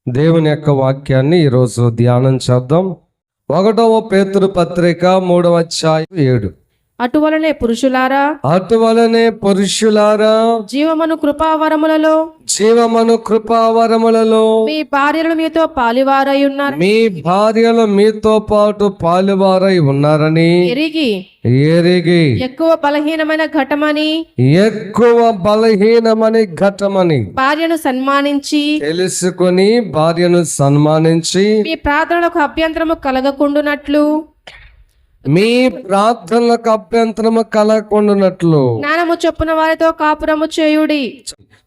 దేవుని యొక్క వాక్యాన్ని ఈరోజు ధ్యానం చేద్దాం. 1వ పేతురు పత్రిక 3వ అధ్యాయం 7. అటువలనే పురుషులారా జీవమను కృపావరములలో మీ భార్యలు మీతో పాలువారై ఉన్నారు, మీ భార్యలు మీతో పాటు పాలువారై ఉన్నారని ఎరిగి ఎక్కువ బలహీనమైన ఘటమని భార్యను సన్మానించి తెలుసుకొని భార్యను సన్మానించి మీ ప్రార్థనలకు అభ్యంతరము కలగకుండునట్లు జ్ఞానము చొప్పున వారితో కాపురము చేయుడి.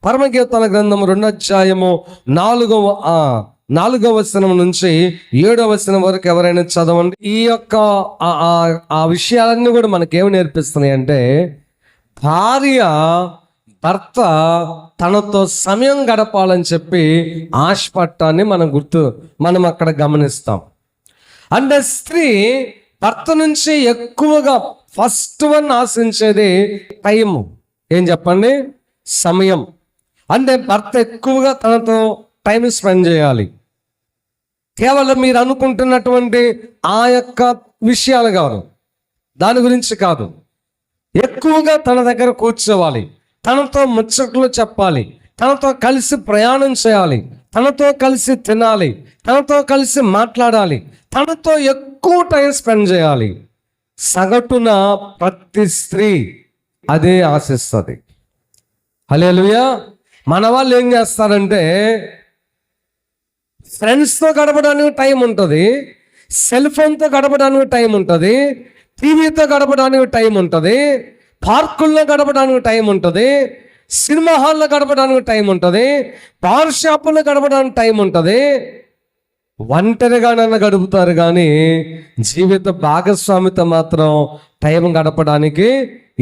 పరమగీతాల గ్రంథము 2వ అధ్యాయము 4వ వచనం నుంచి 7వ వచనం వరకు ఎవరైనా చదవండి. ఈ యొక్క ఆ విషయాలన్నీ కూడా మనకేమి నేర్పిస్తున్నాయి అంటే, భార్య భర్త తనతో సమయం గడపాలని చెప్పి ఆశపట్టాన్ని మనం అక్కడ గమనిస్తాం. అంటే స్త్రీ భర్త నుంచి ఎక్కువగా ఫస్ట్ వన్ ఆశించేది టైము. ఏం చెప్పండి? సమయం. అంటే భర్త ఎక్కువగా తనతో టైం స్పెండ్ చేయాలి. కేవలం మీరు అనుకుంటున్నటువంటి ఆ యొక్క విషయాలు కాదు, దాని గురించి కాదు. ఎక్కువగా తన దగ్గర కూర్చోవాలి, తనతో ముచ్చట్లు చెప్పాలి, తనతో కలిసి ప్రయాణం చేయాలి, తనతో కలిసి తినాలి, తనతో కలిసి మాట్లాడాలి, తనతో ఎక్కువ టైం స్పెండ్ చేయాలి. సగటున ప్రతి స్త్రీ అదే ఆశిస్తుంది. హల్లెలూయా. మన వాళ్ళు ఏం చేస్తారంటే, ఫ్రెండ్స్తో గడపడానికి టైం ఉంటుంది, సెల్ ఫోన్తో గడపడానికి టైం ఉంటుంది, టీవీతో గడపడానికి టైం ఉంటుంది, పార్కుల్లో గడపడానికి టైం ఉంటుంది, సినిమా హాల్లో గడపడానికి టైం ఉంటుంది, బార్ షాపుల్లో గడపడానికి టైం ఉంటుంది. ఒంటరిగానన్నా గడుపుతారు కానీ జీవిత భాగస్వామితో మాత్రం టైం గడపడానికి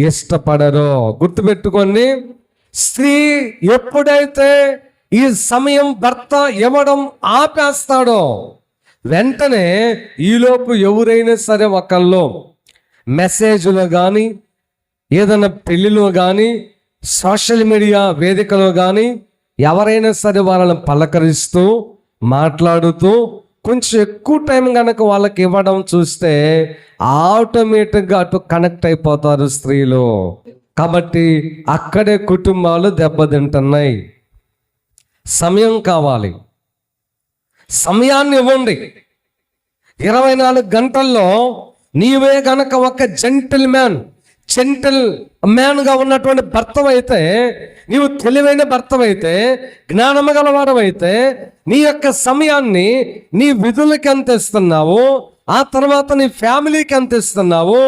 ఇష్టపడరు. గుర్తుపెట్టుకోండి, స్త్రీ ఎప్పుడైతే ఈ సమయం భర్త ఇవ్వడం ఆపేస్తాడో వెంటనే ఈలోపు ఎవరైనా సరే ఒకళ్ళు మెసేజ్లో కానీ, ఏదైనా పెళ్ళిలో కానీ, సోషల్ మీడియా వేదికలో కానీ ఎవరైనా సరే వాళ్ళని పలకరిస్తూ మాట్లాడుతూ కొంచెం ఎక్కువ టైం కనుక వాళ్ళకి ఇవ్వడం చూస్తే ఆటోమేటిక్గా అటు కనెక్ట్ అయిపోతారు స్త్రీలు. కాబట్టి అక్కడే కుటుంబాలు దెబ్బతింటున్నాయి. సమయం కావాలి, సమయాన్ని ఇవ్వండి. 24 గంటల్లో నీవే గనక ఒక జెంటిల్ మ్యాన్గా ఉన్నటువంటి భర్తవైతే, నీవు తెలివైన భర్తవైతే, జ్ఞానము గలవాడవైతే, నీ యొక్క సమయాన్ని నీ విధులకి ఎంత ఇస్తున్నావు, ఆ తర్వాత నీ ఫ్యామిలీకి ఎంత ఇస్తున్నావు,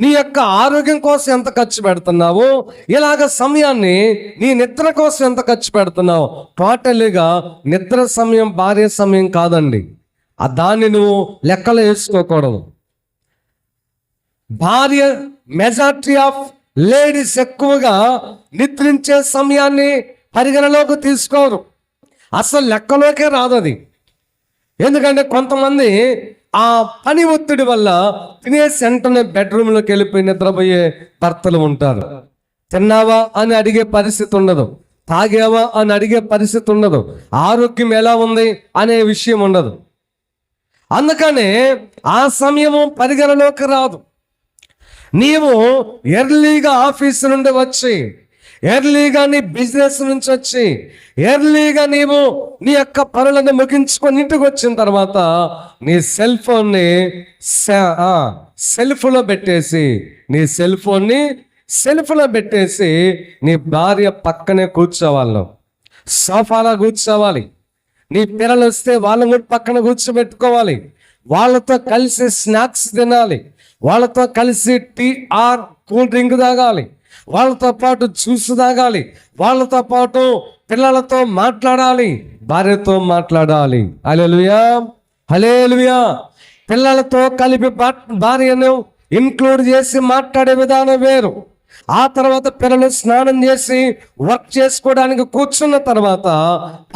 నీ యొక్క ఆరోగ్యం కోసం ఎంత ఖర్చు పెడుతున్నావు, ఇలాగ సమయాన్ని నీ నిద్ర కోసం ఎంత ఖర్చు పెడుతున్నావు. టోటల్గా నిద్ర సమయం భార్య సమయం కాదండి. దాన్ని నువ్వు లెక్కలు వేసుకోకూడదు. భార్య మెజారిటీ ఆఫ్ లేడీస్ ఎక్కువగా నిద్రించే సమయాన్ని పరిగణలోకి తీసుకోరు, అసలు లెక్కలోకే రాదు అది. ఎందుకంటే కొంతమంది ఆ పని ఒత్తిడి వల్ల తినేసి వెంటనే బెడ్రూమ్లోకి వెళ్ళిపోయి నిద్రపోయే భర్తలు ఉంటారు. తిన్నావా అని అడిగే పరిస్థితి ఉండదు, తాగావా అని అడిగే పరిస్థితి ఉండదు, ఆరోగ్యం ఎలా ఉంది అనే విషయం ఉండదు. అందుకనే ఆ సమయము పరిగణలోకి రాదు. నీవు ఎర్లీగా ఆఫీస్ నుండి వచ్చి, ఎర్లీగా నీ బిజినెస్ నుంచి వచ్చి, ఎర్లీగా నీవు నీ యొక్క పనులను ముగించుకొని ఇంటికి వచ్చిన తర్వాత నీ సెల్ ఫోన్ని సెల్ఫ్లో పెట్టేసి నీ భార్య పక్కనే కూర్చోవాలి, సోఫాలో కూర్చోవాలి. నీ పిల్లలు వస్తే వాళ్ళని కూడా పక్కన కూర్చోబెట్టుకోవాలి, వాళ్ళతో కలిసి స్నాక్స్ తినాలి, వాళ్ళతో కలిసి టీ ఆర్ కూల్ డ్రింక్ తాగాలి, వాళ్ళతో పాటు జ్యూస్ తాగాలి, వాళ్ళతో పాటు పిల్లలతో మాట్లాడాలి, భార్యతో మాట్లాడాలి. హల్లెలూయా. పిల్లలతో కలిపి భార్యను ఇంక్లూడ్ చేసి మాట్లాడే విధానం వేరు. ఆ తర్వాత పిల్లలు స్నానం చేసి వర్క్ చేసుకోవడానికి కూర్చున్న తర్వాత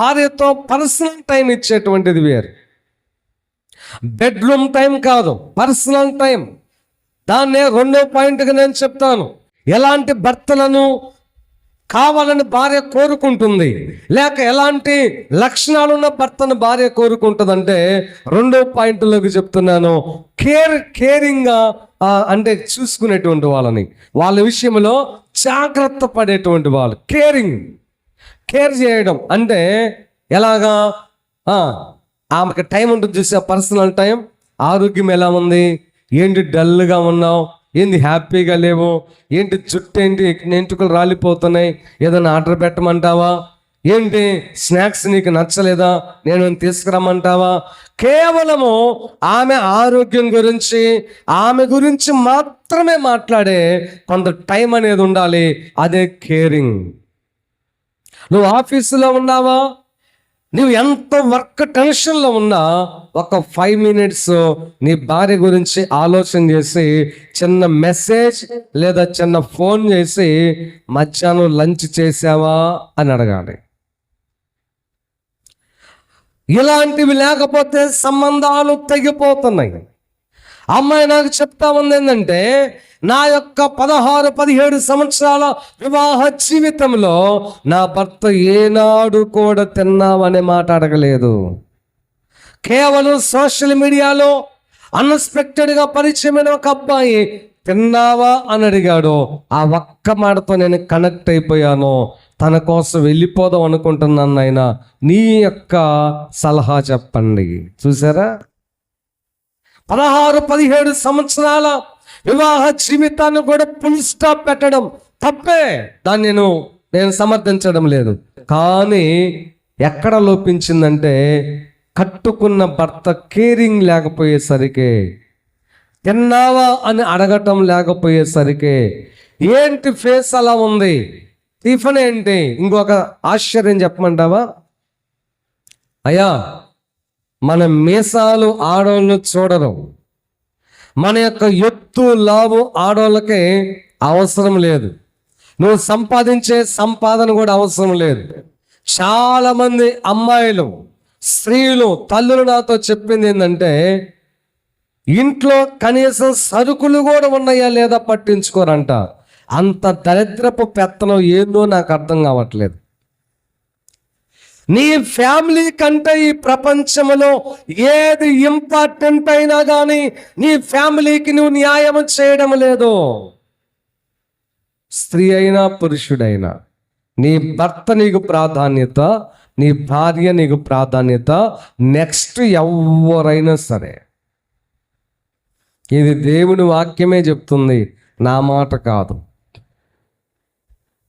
భార్యతో పర్సనల్ టైం ఇచ్చేటువంటిది వేరు. బెడ్రూమ్ టైం కాదు, పర్సనల్ టైం. దాన్నే 2వ పాయింట్గా నేను చెప్తాను. ఎలాంటి భర్తలను కావాలని భార్య కోరుకుంటుంది, లేక ఎలాంటి లక్షణాలున్న భర్తను భార్య కోరుకుంటుందంటే, రెండో పాయింట్లోకి చెప్తున్నాను, కేరింగ్గా అంటే చూసుకునేటువంటి వాళ్ళని, వాళ్ళ విషయంలో జాగ్రత్త పడేటువంటి వాళ్ళు. కేర్ చేయడం అంటే ఎలాగా? ఆమెకి టైం ఉంటుంది చూసా, పర్సనల్ టైం. ఆరోగ్యం ఎలా ఉంది, ఏంటి డల్గా ఉన్నావు, ఏంది హ్యాపీగా లేవు, ఏంటి జుట్టు ఏంటి ఎంటుకలు రాలిపోతున్నాయి, ఏదైనా ఆర్డర్ పెట్టమంటావా, ఏంటి స్నాక్స్ నీకు నచ్చలేదా, నేను తీసుకురమ్మంటావా? కేవలము ఆమె ఆరోగ్యం గురించి, ఆమె గురించి మాత్రమే మాట్లాడే కొంత టైం అనేది ఉండాలి. అదే కేరింగ్. నువ్వు ఆఫీసులో ఉన్నావా, నువ్వు ఎంత వర్క్ టెన్షన్లో ఉన్నా ఒక 5 minutes నీ భార్య గురించి ఆలోచన చేసి చిన్న మెసేజ్ లేదా చిన్న ఫోన్ చేసి మధ్యాహ్నం లంచ్ చేసావా అని అడగాలి. ఇలాంటివి లేకపోతే సంబంధాలు తెగిపోతున్నాయి. అమ్మాయి నాకు చెప్తా ఉంది ఏంటంటే, నా యొక్క 16-17 సంవత్సరాల వివాహ జీవితంలో నా భర్త ఏనాడు కూడా తిన్నావనే మాట అడగలేదు. కేవలం సోషల్ మీడియాలో అన్ఎక్స్పెక్టెడ్గా పరిచయమైన ఒక అబ్బాయి తిన్నావా అని అడిగాడు. ఆ ఒక్క మాటతో నేను కనెక్ట్ అయిపోయాను. తన కోసం వెళ్ళిపోదాం అనుకుంటున్నాను. నాయన నీ యొక్క సలహా చెప్పండి. చూసారా, 16-17 సంవత్సరాల వివాహ జీవితాన్ని కూడా ఫుల్ స్టాప్ పెట్టడం తప్పే, దాన్ని నేను సమర్థించడం లేదు. కానీ ఎక్కడ లోపించిందంటే, కట్టుకున్న భర్త కేరింగ్ లేకపోయేసరికి, తిన్నావా అని అడగటం లేకపోయేసరికి, ఏంటి ఫేస్ అలా ఉంది, టిఫిన్ ఏంటి, ఇంకొక ఆశ్చర్యం చెప్పమంటావా? అయ్యా, మన మీసాలు ఆడవాళ్ళు చూడరు, మన యొక్క ఎత్తు లావు ఆడవాళ్ళకి అవసరం లేదు, నువ్వు సంపాదించే సంపాదన కూడా అవసరం లేదు. చాలామంది అమ్మాయిలు, స్త్రీలు, తల్లులు నాతో చెప్పింది ఏంటంటే, ఇంట్లో కనీసం సరుకులు కూడా ఉన్నాయా లేదా పట్టించుకోరంట. అంత దరిద్రపు పెత్తనం ఏందో నాకు అర్థం కావట్లేదు. నీ ఫ్యామిలీ కంటే ఈ ప్రపంచంలో ఏది ఇంపార్టెంట్ అయినా కానీ నీ ఫ్యామిలీకి నువ్వు న్యాయం చేయడం లేదు. స్త్రీ అయినా పురుషుడైనా, నీ భర్త నీకు ప్రాధాన్యత, నీ భార్య నీకు ప్రాధాన్యత, నెక్స్ట్ ఎవరైనా సరే. ఇది దేవుని వాక్యమే చెప్తుంది, నా మాట కాదు.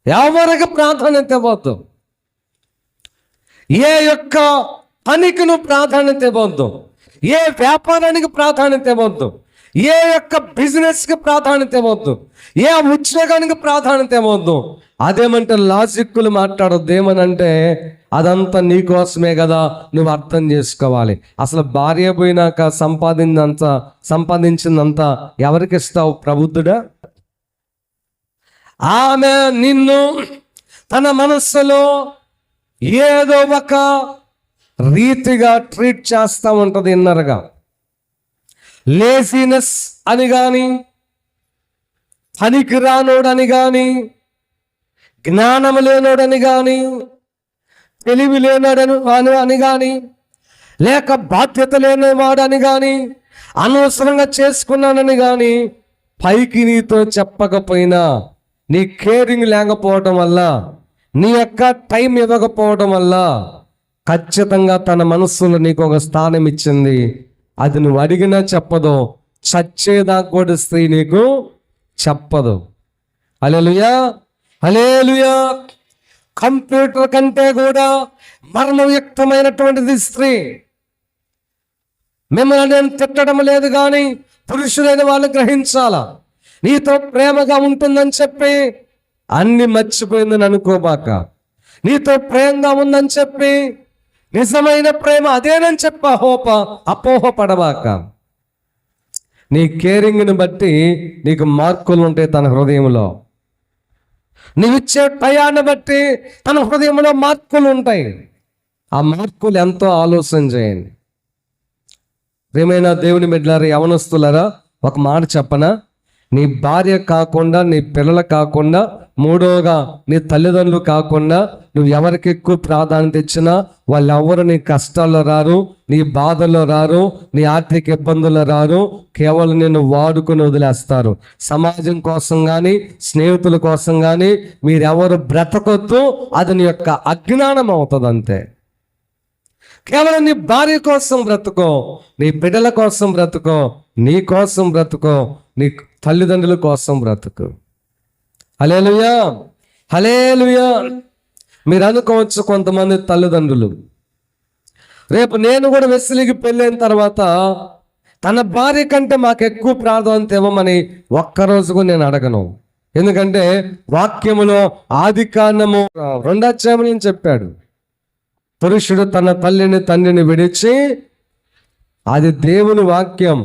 ఎవరికి ప్రాధాన్యత ఇవ్వద్దు, ఏ యొక్క పనికి నువ్వు ప్రాధాన్యత ఇవ్వద్దు, ఏ వ్యాపారానికి ప్రాధాన్యత ఇవ్వద్దు, ఏ యొక్క బిజినెస్కి ప్రాధాన్యత ఇవ్వద్దు, ఏ ఉద్యోగానికి ప్రాధాన్యత ఇవ్వద్దు. అదేమంటే లాజిక్లు మాట్లాడొద్దు. ఏమనంటే, అదంతా నీకోసమే కదా, నువ్వు అర్థం చేసుకోవాలి. అసలు భార్య పోయినాక సంపాదించిందంతా ఎవరికి ఇస్తావు? ప్రబుద్ధుడా? ఆమె నిన్ను తన మనస్సులో ఏదో ఒక రీతిగా ట్రీట్ చేస్తూ ఉంటుంది. ఇన్నర్గా లేజినెస్ అని కానీ, పనికి రానోడని కానీ, జ్ఞానం లేనోడని కానీ, తెలివి లేనోడని అని కానీ, లేక బాధ్యత లేనివాడని కానీ, అనవసరంగా చేసుకున్నానని కానీ, పైకి నీతో చెప్పకపోయినా, నీ కేరింగ్ లేకపోవడం వల్ల, నీ యొక్క టైం ఇవ్వకపోవడం వల్ల ఖచ్చితంగా తన మనస్సులో నీకు ఒక స్థానం ఇచ్చింది. అది నువ్వు అడిగినా చెప్పదు, చచ్చేదాకా కూడా స్త్రీ నీకు చెప్పదు. హల్లెలూయా, హల్లెలూయా. కంప్యూటర్ కంటే కూడా మరణయుక్తమైనటువంటిది స్త్రీ. మిమ్మల్ని నేను తిట్టడం లేదు, కానీ పురుషులైన వాళ్ళు గ్రహించాలా. నీతో ప్రేమగా ఉంటుందని చెప్పి అన్ని మర్చిపోయిందని అనుకోబాక. నీతో ప్రేమగా ఉందని చెప్పి నిజమైన ప్రేమ అదేనని చెప్పి అపోహపడబాక. నీ కేరింగ్ని బట్టి నీకు మార్కులు ఉంటాయి తన హృదయంలో. నీవిచ్చే టయాన్ని బట్టి తన హృదయంలో మార్కులు ఉంటాయి. ఆ మార్కులు ఎంతో ఆలోచన చేయండి. ప్రియమైన దేవుని బిడ్డలారా, యవనస్తులారా, ఒక మాట చెప్పనా? నీ భార్య కాకుండా, నీ పిల్లలు కాకుండా, మూడోగా నీ తల్లిదండ్రులు కాకుండా నువ్వు ఎవరికి ఎక్కువ ప్రాధాన్యత ఇచ్చినా వాళ్ళెవరు నీ కష్టాల్లో రారు, నీ బాధల్లో రారు, నీ ఆర్థిక ఇబ్బందుల్లో రారు. కేవలం నిన్ను వాడుకొని వదిలేస్తారు. సమాజం కోసం కానీ, స్నేహితుల కోసం కానీ మీరెవరు బ్రతకొద్దు. అది నీ యొక్క అజ్ఞానం అవుతుంది అంతే. కేవలం నీ భార్య కోసం బ్రతుకో, నీ బిడ్డల కోసం బ్రతుకో, నీ కోసం బ్రతుకో, నీ తల్లిదండ్రుల కోసం బ్రతుకు. హల్లెలూయా, హల్లెలూయా. మీరు అనుకోవచ్చు కొంతమంది తల్లిదండ్రులు, రేపు నేను కూడా వెస్లికి పెళ్ళైన తర్వాత తన భార్య కంటే మాకు ఎక్కువ ప్రాధాన్యత ఇవ్వమని ఒక్కరోజు కూడా నేను అడగను. ఎందుకంటే వాక్యములో ఆదికాండము 2వ అధ్యాయంలో చెప్పాడు, పురుషుడు తన తల్లిని తండ్రిని విడిచి, అది దేవుని వాక్యం,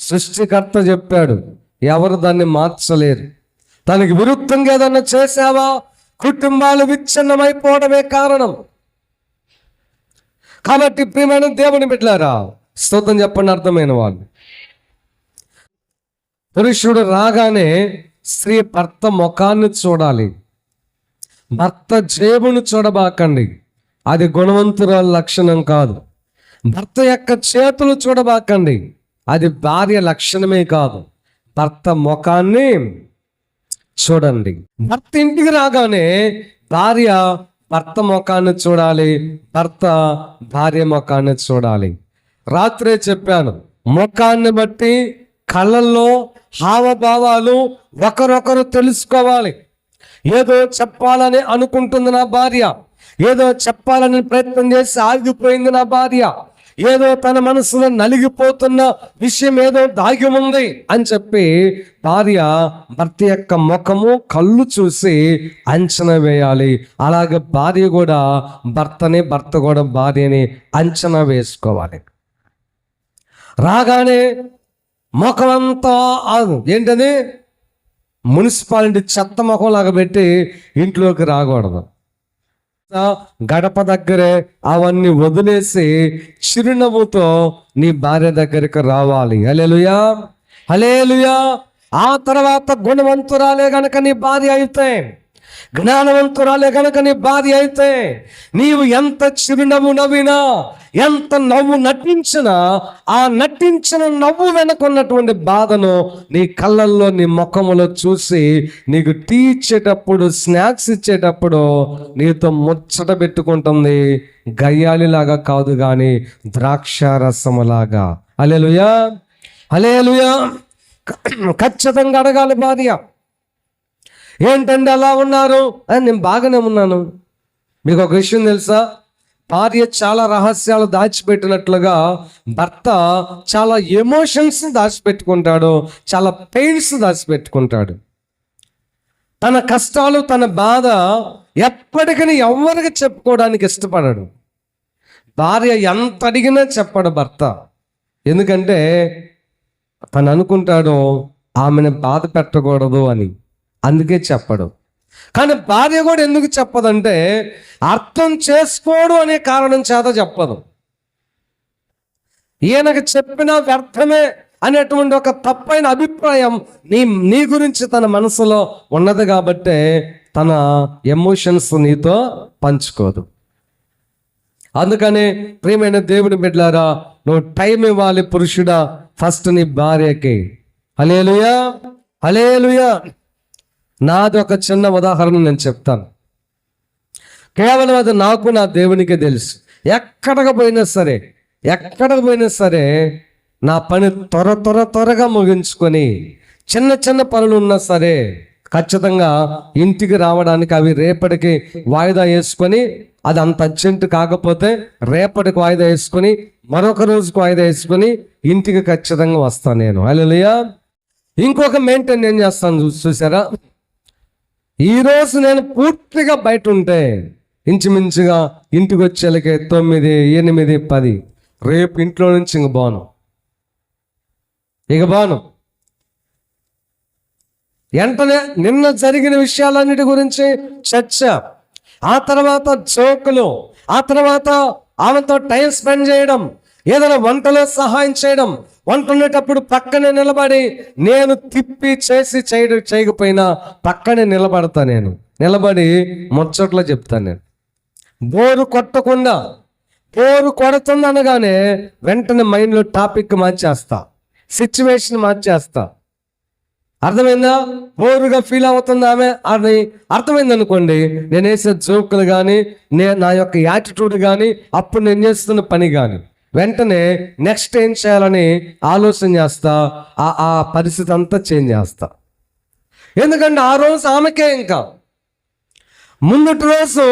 సృష్టికర్త చెప్పాడు, ఎవరు దాన్ని మార్చలేరు. దానికి విరుద్ధంగా ఏదన్నా చేసావా కుటుంబాలు విచ్ఛిన్నమైపోవడమే కారణం. కాబట్టి ప్రియమైన దేవుని బిడ్డలారా, స్తోత్రం చెప్పండి అర్థమైన వాళ్ళు. పురుషుడు రాగానే స్త్రీ భర్త ముఖాన్ని చూడాలి, భర్త జేబును చూడబాకండి. అది గుణవంతురాల లక్షణం కాదు. భర్త యొక్క చేతులు చూడబాకండి, అది భార్య లక్షణమే కాదు. భర్త ముఖాన్ని చూడండి. భర్త ఇంటికి రాగానే భార్య భర్త ముఖాన్ని చూడాలి, భర్త భార్య ముఖాన్ని చూడాలి. రాత్రే చెప్పాను, ముఖాన్ని బట్టి కళ్ళల్లో హావభావాలు ఒకరొకరు తెలుసుకోవాలి. ఏదో చెప్పాలని అనుకుంటుంది నా భార్య, ఏదో చెప్పాలని ప్రయత్నం చేసి ఆగిపోయింది నా భార్య, ఏదో తన మనసులో నలిగిపోతున్న విషయం ఏదో దాగి ఉంది అని చెప్పి భార్య భర్త యొక్క ముఖము కళ్ళు చూసి అంచనా వేయాలి. అలాగే భార్య కూడా భర్తని, భర్త కూడా భార్యని అంచనా వేసుకోవాలి. రాగానే ముఖమంతా ఏంటది మున్సిపాలిటీ చెత్త ముఖం లాగా పెట్టి ఇంట్లోకి రాకూడదు. గడప దగ్గరే అవన్నీ వదిలేసి చిరునవ్వుతో నీ భార్య దగ్గరికి రావాలి. హల్లెలూయా, హల్లెలూయా. ఆ తర్వాత గుణవంతురాలే గనక నీ భార్య అయితే, జ్ఞానవంతురాలే గనక నీ భార్య అయితే, నీవు ఎంత చిరునవ్వు నవ్వినా, ఎంత నవ్వు నటించినా, ఆ నటించిన నవ్వు వెనకున్నటువంటి బాధను నీ కళ్ళల్లో, నీ ముఖములో చూసి నీకు టీ ఇచ్చేటప్పుడు, స్నాక్స్ ఇచ్చేటప్పుడు నీతో ముచ్చట పెట్టుకుంటుంది. గయ్యాలిలాగా కాదు కానీ ద్రాక్షారసములాగా. హల్లెలూయా, హల్లెలూయా. ఖచ్చితంగా అడగాలి భార్య, ఏంటంటే అలా ఉన్నారు అని. నేను బాగానే ఉన్నాను. మీకు ఒక విషయం తెలుసా, భార్య చాలా రహస్యాలు దాచిపెట్టినట్లుగా భర్త చాలా ఎమోషన్స్ దాచిపెట్టుకుంటాడు, చాలా పెయిన్స్ దాచిపెట్టుకుంటాడు. తన కష్టాలు, తన బాధ ఎప్పటికీ ఎవరికి చెప్పుకోవడానికి ఇష్టపడడు. భార్య ఎంత అడిగినా చెప్పడు భర్త. ఎందుకంటే తను అనుకుంటాడు ఆమెను బాధ పెట్టకూడదు అని, అందుకే చెప్పడు. కానీ భార్య కూడా ఎందుకు చెప్పదంటే అర్థం చేసుకోడు అనే కారణం చేత చెప్పదు. ఈయనకు చెప్పినా వ్యర్థమే అనేటువంటి ఒక తప్పైన అభిప్రాయం నీ గురించి తన మనసులో ఉన్నది కాబట్టే తన ఎమోషన్స్ నీతో పంచుకోదు. అందుకనే ప్రియమైన దేవుని బిడ్డలారా, నువ్వు టైం ఇవ్వాలి పురుషుడా ఫస్ట్ నీ భార్యకి. హల్లెలూయా, హల్లెలూయా. నాది ఒక చిన్న ఉదాహరణ నేను చెప్తాను. కేవలం అది నాకు, నా దేవునికే తెలుసు. ఎక్కడికి పోయినా సరే నా పని త్వరగా ముగించుకొని, చిన్న చిన్న పనులు ఉన్నా సరే ఖచ్చితంగా ఇంటికి రావడానికి అవి రేపటికి వాయిదా వేసుకొని, అది అంత అర్జెంట్ కాకపోతే రేపటికి వాయిదా వేసుకొని, మరొక రోజుకు వాయిదా వేసుకొని ఇంటికి ఖచ్చితంగా వస్తాను నేను. హల్లెలూయా. ఇంకొక మెయింటైన్ ఏం చేస్తాను చూసారా, ఈరోజు నేను పూర్తిగా బయట ఉంటే ఇంచుమించుగా ఇంటికి వచ్చేలకే 9, 8, 10. రేపు ఇంట్లో నుంచి ఇంక బాను. వెంటనే నిన్న జరిగిన విషయాలన్నిటి గురించి చర్చ, ఆ తర్వాత జోకులు, ఆ తర్వాత ఆమెతో టైం స్పెండ్ చేయడం, ఏదైనా వంటలో సహాయం చేయడం, వంట ఉండేటప్పుడు పక్కనే నిలబడి నేను తిప్పి చేయకపోయినా పక్కనే నిలబడతా, నేను నిలబడి ముచ్చట్లో చెప్తాను. నేను బోరు కొట్టకుండా, బోరు కొడుతుంది అనగానే వెంటనే మైండ్లో టాపిక్ మార్చేస్తా, సిచ్యువేషన్ మార్చేస్తా. అర్థమైందా? బోరుగా ఫీల్ అవుతుంది ఆమె అని అర్థమైంది అనుకోండి, నేను వేసే జోకులు కానీ నా యొక్క యాటిట్యూడ్ కానీ అప్పుడు నేను చేస్తున్న పని కానీ వెంటనే నెక్స్ట్ ఏం చేయాలని ఆలోచన చేస్తా, ఆ పరిస్థితి అంతా చేంజ్ చేస్తా. ఎందుకంటే ఆ రోజు ఆమెకే, ఇంకా ముందటి రోజు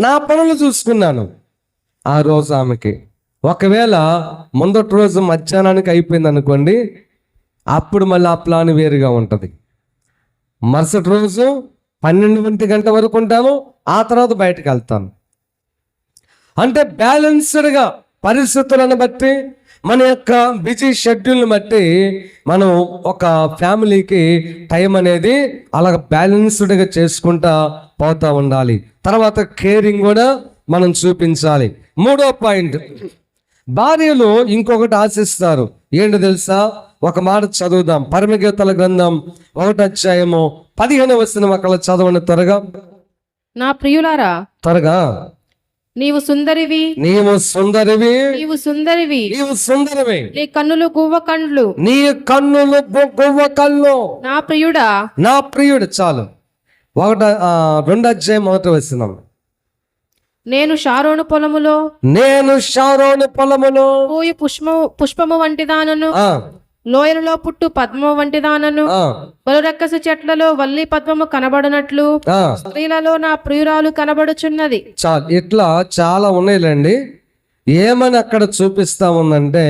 నా పనులు చూసుకున్నాను, ఆ రోజు ఆమెకి. ఒకవేళ ముందటి రోజు మధ్యాహ్నానికి అయిపోయింది అనుకోండి, అప్పుడు మళ్ళీ ఆ ప్లాన్ వేరుగా ఉంటుంది. మరుసటి రోజు 12 గంటల వరకు ఉంటాము, ఆ తర్వాత బయటకు వెళ్తాను. అంటే బ్యాలెన్స్డ్గా పరిస్థితులను బట్టి, మన యొక్క బిజీ షెడ్యూల్ని బట్టి మనం ఒక ఫ్యామిలీకి టైం అనేది అలా బ్యాలెన్స్డ్గా చేసుకుంటా పోతూ ఉండాలి. తర్వాత కేరింగ్ కూడా మనం చూపించాలి. 3వ పాయింట్, భార్యలు ఇంకొకటి ఆశిస్తారు. ఏంటో తెలుసా? ఒక మాట చదువుదాం. పరమగీతాల గ్రంథం 1వ అధ్యాయము 15వ వచనం అక్కడ చదవండి త్వరగా. నా ప్రియులారా, త్వరగా. నీవు సుందరివి, నీవు సుందరివి, నీవు సుందరివి, నీవు సుందరివి, నీ కన్నులు గువ్వ కండ్లు, నీ కన్నులు గువ్వ కళ్ళు. నా ప్రియుడా, నా ప్రియుడు. చాలు. 2వ అధ్యాయం 1వ వచనం. నేను షారోను పొలములో, నేను షారోను పొలములో పూయి పుష్పము వంటి దానను, లోయలలో పుట్టు పద్మము వంటి దానను, బలురెక్కసు చెట్లలో వల్లి పద్మము కనబడినట్లు స్త్రీలలో నా ప్రియురాలు కనబడుచున్నది. చాలు. ఇట్లా చాలా ఉన్నాయిలేండి. ఏమని అక్కడ చూపిస్తా ఉందంటే,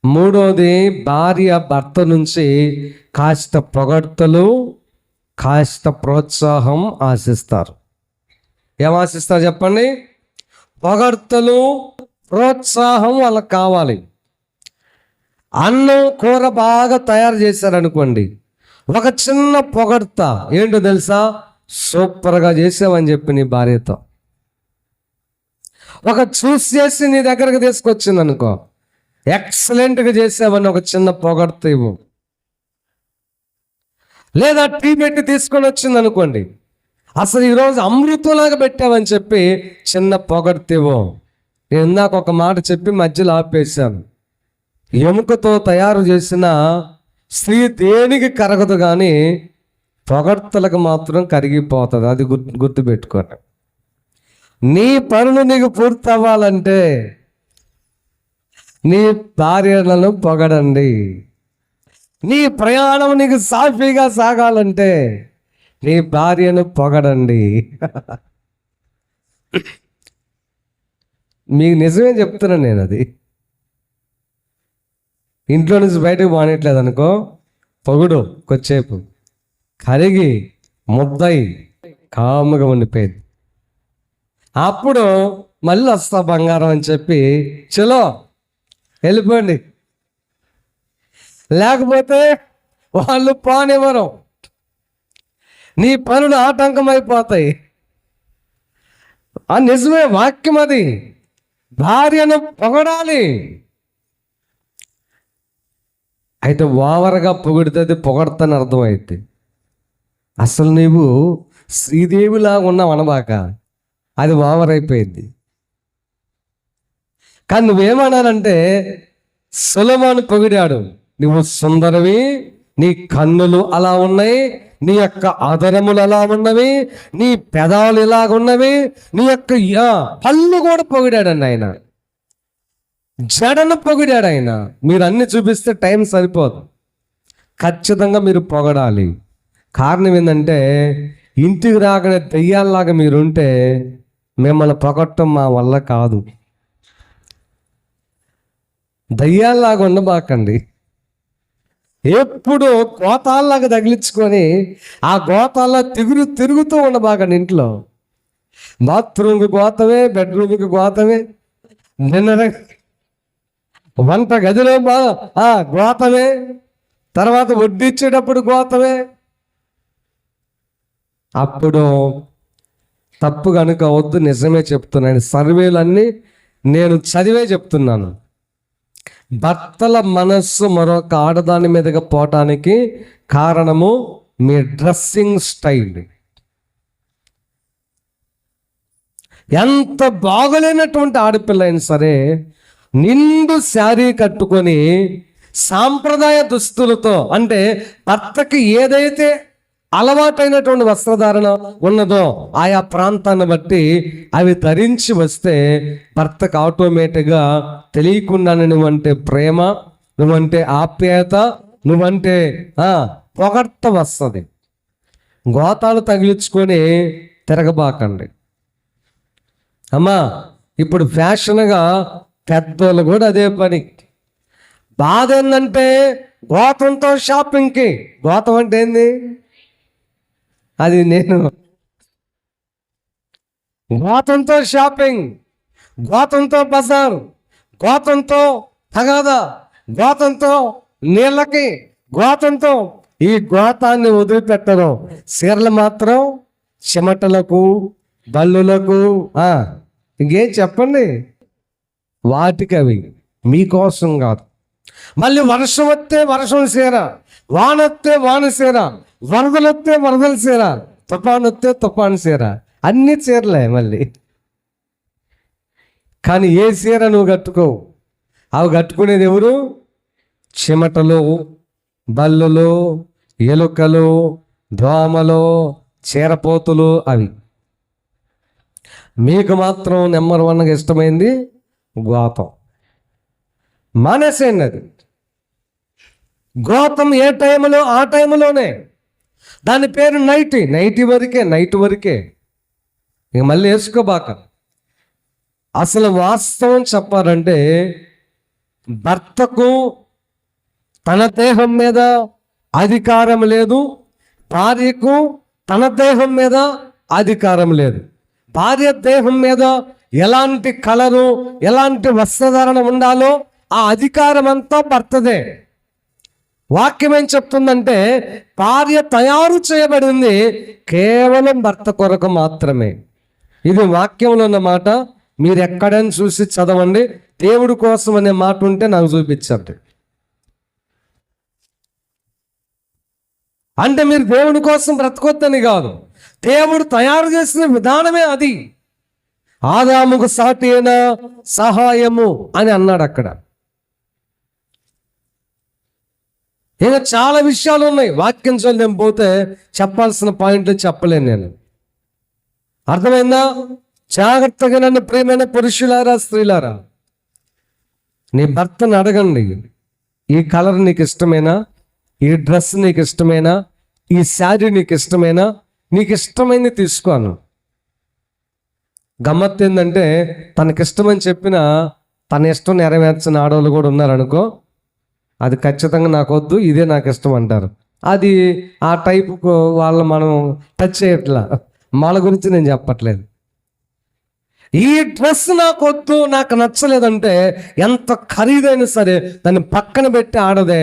3వది, భార్య భర్త నుంచి కాస్త పొగడ్తలు, కాస్త ప్రోత్సాహం ఆశిస్తారు. ఏం ఆశిస్తారు చెప్పండి? పొగడ్తలు, ప్రోత్సాహం వాళ్ళకి కావాలి. అన్నం కూర బాగా తయారు చేశారనుకోండి, ఒక చిన్న పొగడ్త, ఏంటో తెలుసా? సూపర్గా చేసావని చెప్పి నీ భార్యతో ఒక చూస్ చేసి నీ దగ్గరకు తీసుకొచ్చింది అనుకో, ఎక్సలెంట్గా చేసావని ఒక చిన్న పొగడ్త ఇవ్వు. లేదా టీ పెట్టి తీసుకొని వచ్చింది అనుకోండి, అసలు ఈరోజు అమృతంలాగా పెట్టావని చెప్పి చిన్న పొగడ్త ఇవ్వు. నేను ఇందాక ఒక మాట చెప్పి మధ్యలో ఆపేశాను. ఎముకతో తయారు చేసిన స్త్రీ దేనికి కరగదు, కానీ పొగడ్తలకు మాత్రం కరిగిపోతుంది. అది గుర్తుపెట్టుకోండి. నీ పనులు నీకు పూర్తి అవ్వాలంటే నీ భార్యలను పొగడండి. నీ ప్రయాణం నీకు సాఫీగా సాగాలంటే నీ భార్యను పొగడండి. మీకు నిజమే చెప్తున్నాను నేను. అది ఇంట్లో నుంచి బయటకు బానేట్లేదు అనుకో, పొగుడు కొద్దిసేపు, కరిగి ముద్దయి కాముగా ఉండిపోయింది. అప్పుడు మళ్ళీ వస్తా బంగారం అని చెప్పి చలో వెళ్ళిపోండి. లేకపోతే వాళ్ళు పోనివ్వరు, నీ పనులు ఆటంకమైపోతాయి. ఆ నిజమే వాక్యం అది. భార్యను పొగడాలి. అయితే ఓవర్గా పొగిడితే అది పొగడతాని అర్థమైంది. అసలు నీవు శ్రీదేవిలాగా ఉన్నావు అనబాక, అది ఓవర్ అయిపోయింది. కానీ నువ్వేమన్నానంటే, సొలొమోను పొగిడాడు, నువ్వు సుందరవి, నీ కన్నులు అలా ఉన్నాయి, నీ యొక్క ఆదరములు అలా ఉన్నవి, నీ పెదాలు ఇలాగున్నవి, నీ యొక్క పళ్ళు కూడా పొగిడాడండి ఆయన. జడను పొగిడాడు ఆయన. మీరు అన్ని చూపిస్తే టైం సరిపోదు. ఖచ్చితంగా మీరు పొగడాలి. కారణం ఏంటంటే, ఇంటికి రాగానే దెయ్యాల్లాగా మీరుంటే మిమ్మల్ని పొగట్టం మా వల్ల కాదు. దయ్యాల్లాగా ఉండబాకండి. ఎప్పుడు గోతాల్లాగా తగిలించుకొని ఆ గోతాల్లో తిరుగుతూ ఉండబాకండి. ఇంట్లో బాత్రూమ్కి గోతమే, బెడ్రూమ్కి గోతమే, డిన్నర్ వంట గదిలో గోతమే, తర్వాత వడ్డిచ్చేటప్పుడు గోతమే. అప్పుడు తప్పు కనుక వద్దు. నిజమే చెప్తున్నాను. సర్వేలన్నీ నేను చదివే చెప్తున్నాను. భర్తల మనస్సు మరొక ఆడదాని మీదగా పోవటానికి కారణము మీ డ్రెస్సింగ్ స్టైల్. ఎంత బాగలేనటువంటి ఆడపిల్ల అయినా సరే నిండు శారీ కట్టుకొని సాంప్రదాయ దుస్తులతో, అంటే భర్తకి ఏదైతే అలవాటైనటువంటి వస్త్రధారణ ఉన్నదో ఆయా ప్రాంతాన్ని బట్టి అవి ధరించి వస్తే భర్తకు ఆటోమేటిక్గా తెలియకుండానే నువ్వంటే ప్రేమ, నువ్వంటే ఆప్యాయత, నువ్వంటే పొగడ్త వస్తుంది. గోతాలు తగిలించుకొని తిరగబాకండి అమ్మా. ఇప్పుడు ఫ్యాషన్గా పెద్దోళ్ళు కూడా అదే పని. బాధ ఏంటంటే గోతంతో షాపింగ్కి. గోతం అంటే ఏంది? అది నేను గోతంతో షాపింగ్, గోతంతో బజార్, గోతంతో తగాదా, గోతంతో నీళ్ళకి, గోతంతో ఈ గోతాన్ని వదిలిపెట్టరు. చీరలు మాత్రం చెమటలకు, బల్లులకు, ఇంకేం చెప్పండి, వాటికి అవి మీకోసం కాదు. మళ్ళీ వర్షం వస్తే వర్షం చీర, వాన వస్తే వాన చీర, వరదలు వస్తే వరదల చీర, తుఫాను వస్తే తుఫాను చీర, అన్ని చీరలే మళ్ళీ. కానీ ఏ చీర నువ్వు కట్టుకోవు. అవి కట్టుకునేది ఎవరు? చెమటలు, బల్లులు, ఎలుకలు, దోమలు, చీరపోతులు. అవి మీకు మాత్రం నెంబర్ 1గా ఇష్టమైంది గోతం. మానేసేయండి అది. గోతం ఏ టైంలో ఆ టైంలోనే. దాని పేరు నైటీ. నైట్ వరకే ఇక మళ్ళీ వేసుకోబాక. అసలు వాస్తవం చెప్పాలంటే భర్తకు తన దేహం మీద అధికారం లేదు, భార్యకు తన దేహం మీద అధికారం లేదు. భార్య దేహం మీద ఎలాంటి కలరు, ఎలాంటి వస్త్రధారణ ఉండాలో ఆ అధికారం అంతా భర్తదే. వాక్యం ఏం చెప్తుందంటే భార్య తయారు చేయబడింది కేవలం భర్త కొరకు మాత్రమే. ఇది వాక్యంలో ఉన్న మాట. మీరు ఎక్కడైనా చూసి చదవండి. దేవుడి కోసం అనే మాట ఉంటే నాకు చూపించండి. అంటే మీరు దేవుడి కోసం బ్రతకొద్దని కాదు, దేవుడు తయారు చేసిన విధానమే అది. ఆదాముకు సాటి అయిన సహాయము అని అన్నాడు అక్కడ. ఇంకా చాలా విషయాలు ఉన్నాయి. వాక్యం నేను పోతే చెప్పాల్సిన పాయింట్లు చెప్పలేను నేను. అర్థమైందా? జాగ్రత్తగా నన్ను ప్రియమైన పురుషులారా, స్త్రీలారా, నీ భర్తను అడగండి, ఈ కలర్ నీకు ఇష్టమేనా? ఈ డ్రెస్ నీకు ఇష్టమేనా? ఈ శారీ నీకు ఇష్టమేనా? నీకు ఇష్టమైంది తీసుకోను. గమ్మత్తు ఏంటంటే తనకిష్టమని చెప్పిన తన ఇష్టం నెరవేర్చిన ఆడవాళ్ళు కూడా ఉన్నారనుకో, అది ఖచ్చితంగా నాకు వద్దు, ఇదే నాకు ఇష్టం అంటారు. అది ఆ టైపుకు వాళ్ళు మనం టచ్ చేయట్లా. వాళ్ళ గురించి నేను చెప్పట్లేదు. ఈ డ్రెస్ నాకు వద్దు, నాకు నచ్చలేదంటే ఎంత ఖరీదైనా సరే దాన్ని పక్కన పెట్టి ఆడదే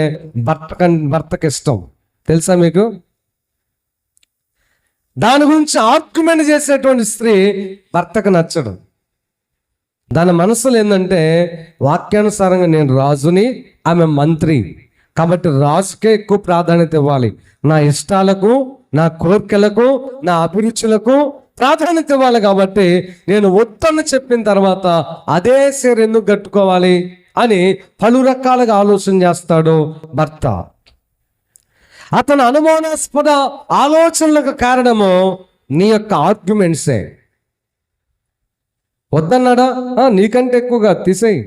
భర్తకి ఇష్టం. తెలుసా మీకు? దాని గురించి ఆర్గ్యుమెంట్ చేసేటువంటి స్త్రీ భర్తకు నచ్చడు. దాని మనసులో ఏంటంటే వాక్యానుసారంగా నేను రాజుని, ఆమె మంత్రి, కాబట్టి రాజుకే ఎక్కువ ప్రాధాన్యత ఇవ్వాలి. నా ఇష్టాలకు, నా కోరికలకు, నా అభిరుచులకు ప్రాధాన్యత ఇవ్వాలి. కాబట్టి నేను వద్దను చెప్పిన తర్వాత అదే చీర ఎందుకు కట్టుకోవాలి అని పలు రకాలుగా ఆలోచన చేస్తాడు భర్త. అతని అనుమానాస్పద ఆలోచనలకు కారణము నీ యొక్క ఆర్గ్యుమెంట్సే. వద్దన్నాడా? నీకంటే ఎక్కువగా తీసేయి,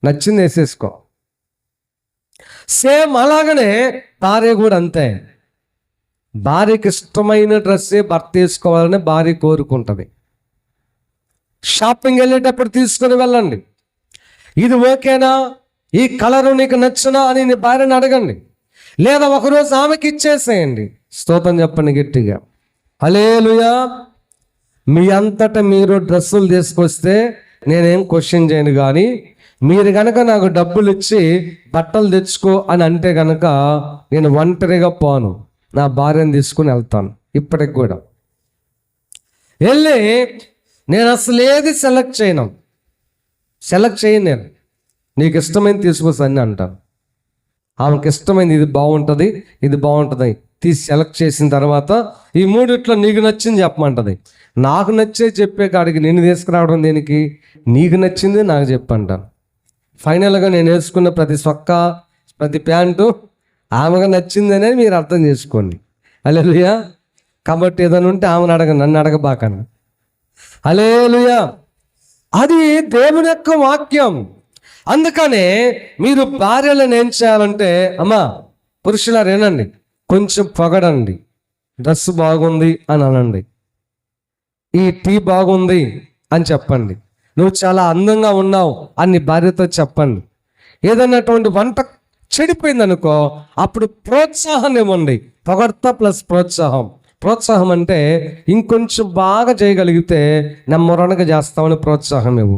నచ్చింది వేసేసుకో. సేమ్ అలాగనే భార్య కూడా అంతే. భార్యకి ఇష్టమైన డ్రెస్సే భర్త వేసుకోవాలని భార్య కోరుకుంటుంది. షాపింగ్ వెళ్ళేటప్పుడు తీసుకొని వెళ్ళండి. ఇది ఓకేనా, ఈ కలరు నీకు నచ్చునా అని నీ భార్యని అడగండి. లేదా ఒకరోజు ఆమెకి ఇచ్చేసేయండి. స్తోత్రం చెప్పండి గట్టిగా, హల్లెలూయా. మీ అంతటా మీరు డ్రెస్సులు తీసుకొస్తే నేనేం క్వశ్చన్ చేయను. కానీ మీరు కనుక నాకు డబ్బులు ఇచ్చి బట్టలు తెచ్చుకో అని అంటే కనుక నేను ఒంటరిగా పోను, నా భార్యను తీసుకుని వెళ్తాను. ఇప్పటికి కూడా వెళ్ళి నేను అసలు ఏది సెలెక్ట్ చేయను నేను. నీకు ఇష్టమైంది తీసుకొస్తా అని అంటాను. ఆమెకి ఇష్టమైంది ఇది బాగుంటుంది, ఇది బాగుంటుంది తీసి సెలెక్ట్ చేసిన తర్వాత ఈ మూడిట్లో నీకు నచ్చింది చెప్పమంటది. నాకు నచ్చే చెప్పే కాడికి నేను తీసుకురావడం దేనికి? నీకు నచ్చింది నాకు చెప్పంటాను. ఫైనల్గా నేను వేసుకున్న ప్రతి సొక్క, ప్రతి ప్యాంటు ఆమెగా నచ్చింది అనేది మీరు అర్థం చేసుకోండి. హల్లెలూయా. కాబట్టి ఏదైనా ఉంటే ఆమెను నన్ను అడగబాకన్నా. హల్లెలూయా. అది దేవుని యొక్క వాక్యం. అందుకనే మీరు భార్యలను ఏం చేయాలంటే, అమ్మా పురుషులారు ఏనండి, కొంచెం పొగడండి. డ్రెస్ బాగుంది అని అనండి, ఈ టీ బాగుంది అని చెప్పండి, నువ్వు చాలా అందంగా ఉన్నావు అని భార్యతో చెప్పండి. ఏదన్నటువంటి వంట చెడిపోయిందనుకో, అప్పుడు ప్రోత్సాహాన్ని ఇవ్వండి. పొగడ్త ప్లస్ ప్రోత్సాహం. ప్రోత్సాహం అంటే ఇంకొంచెం బాగా చేయగలిగితే నెమ్మరనగా చేస్తామని ప్రోత్సాహం ఇవ్వు.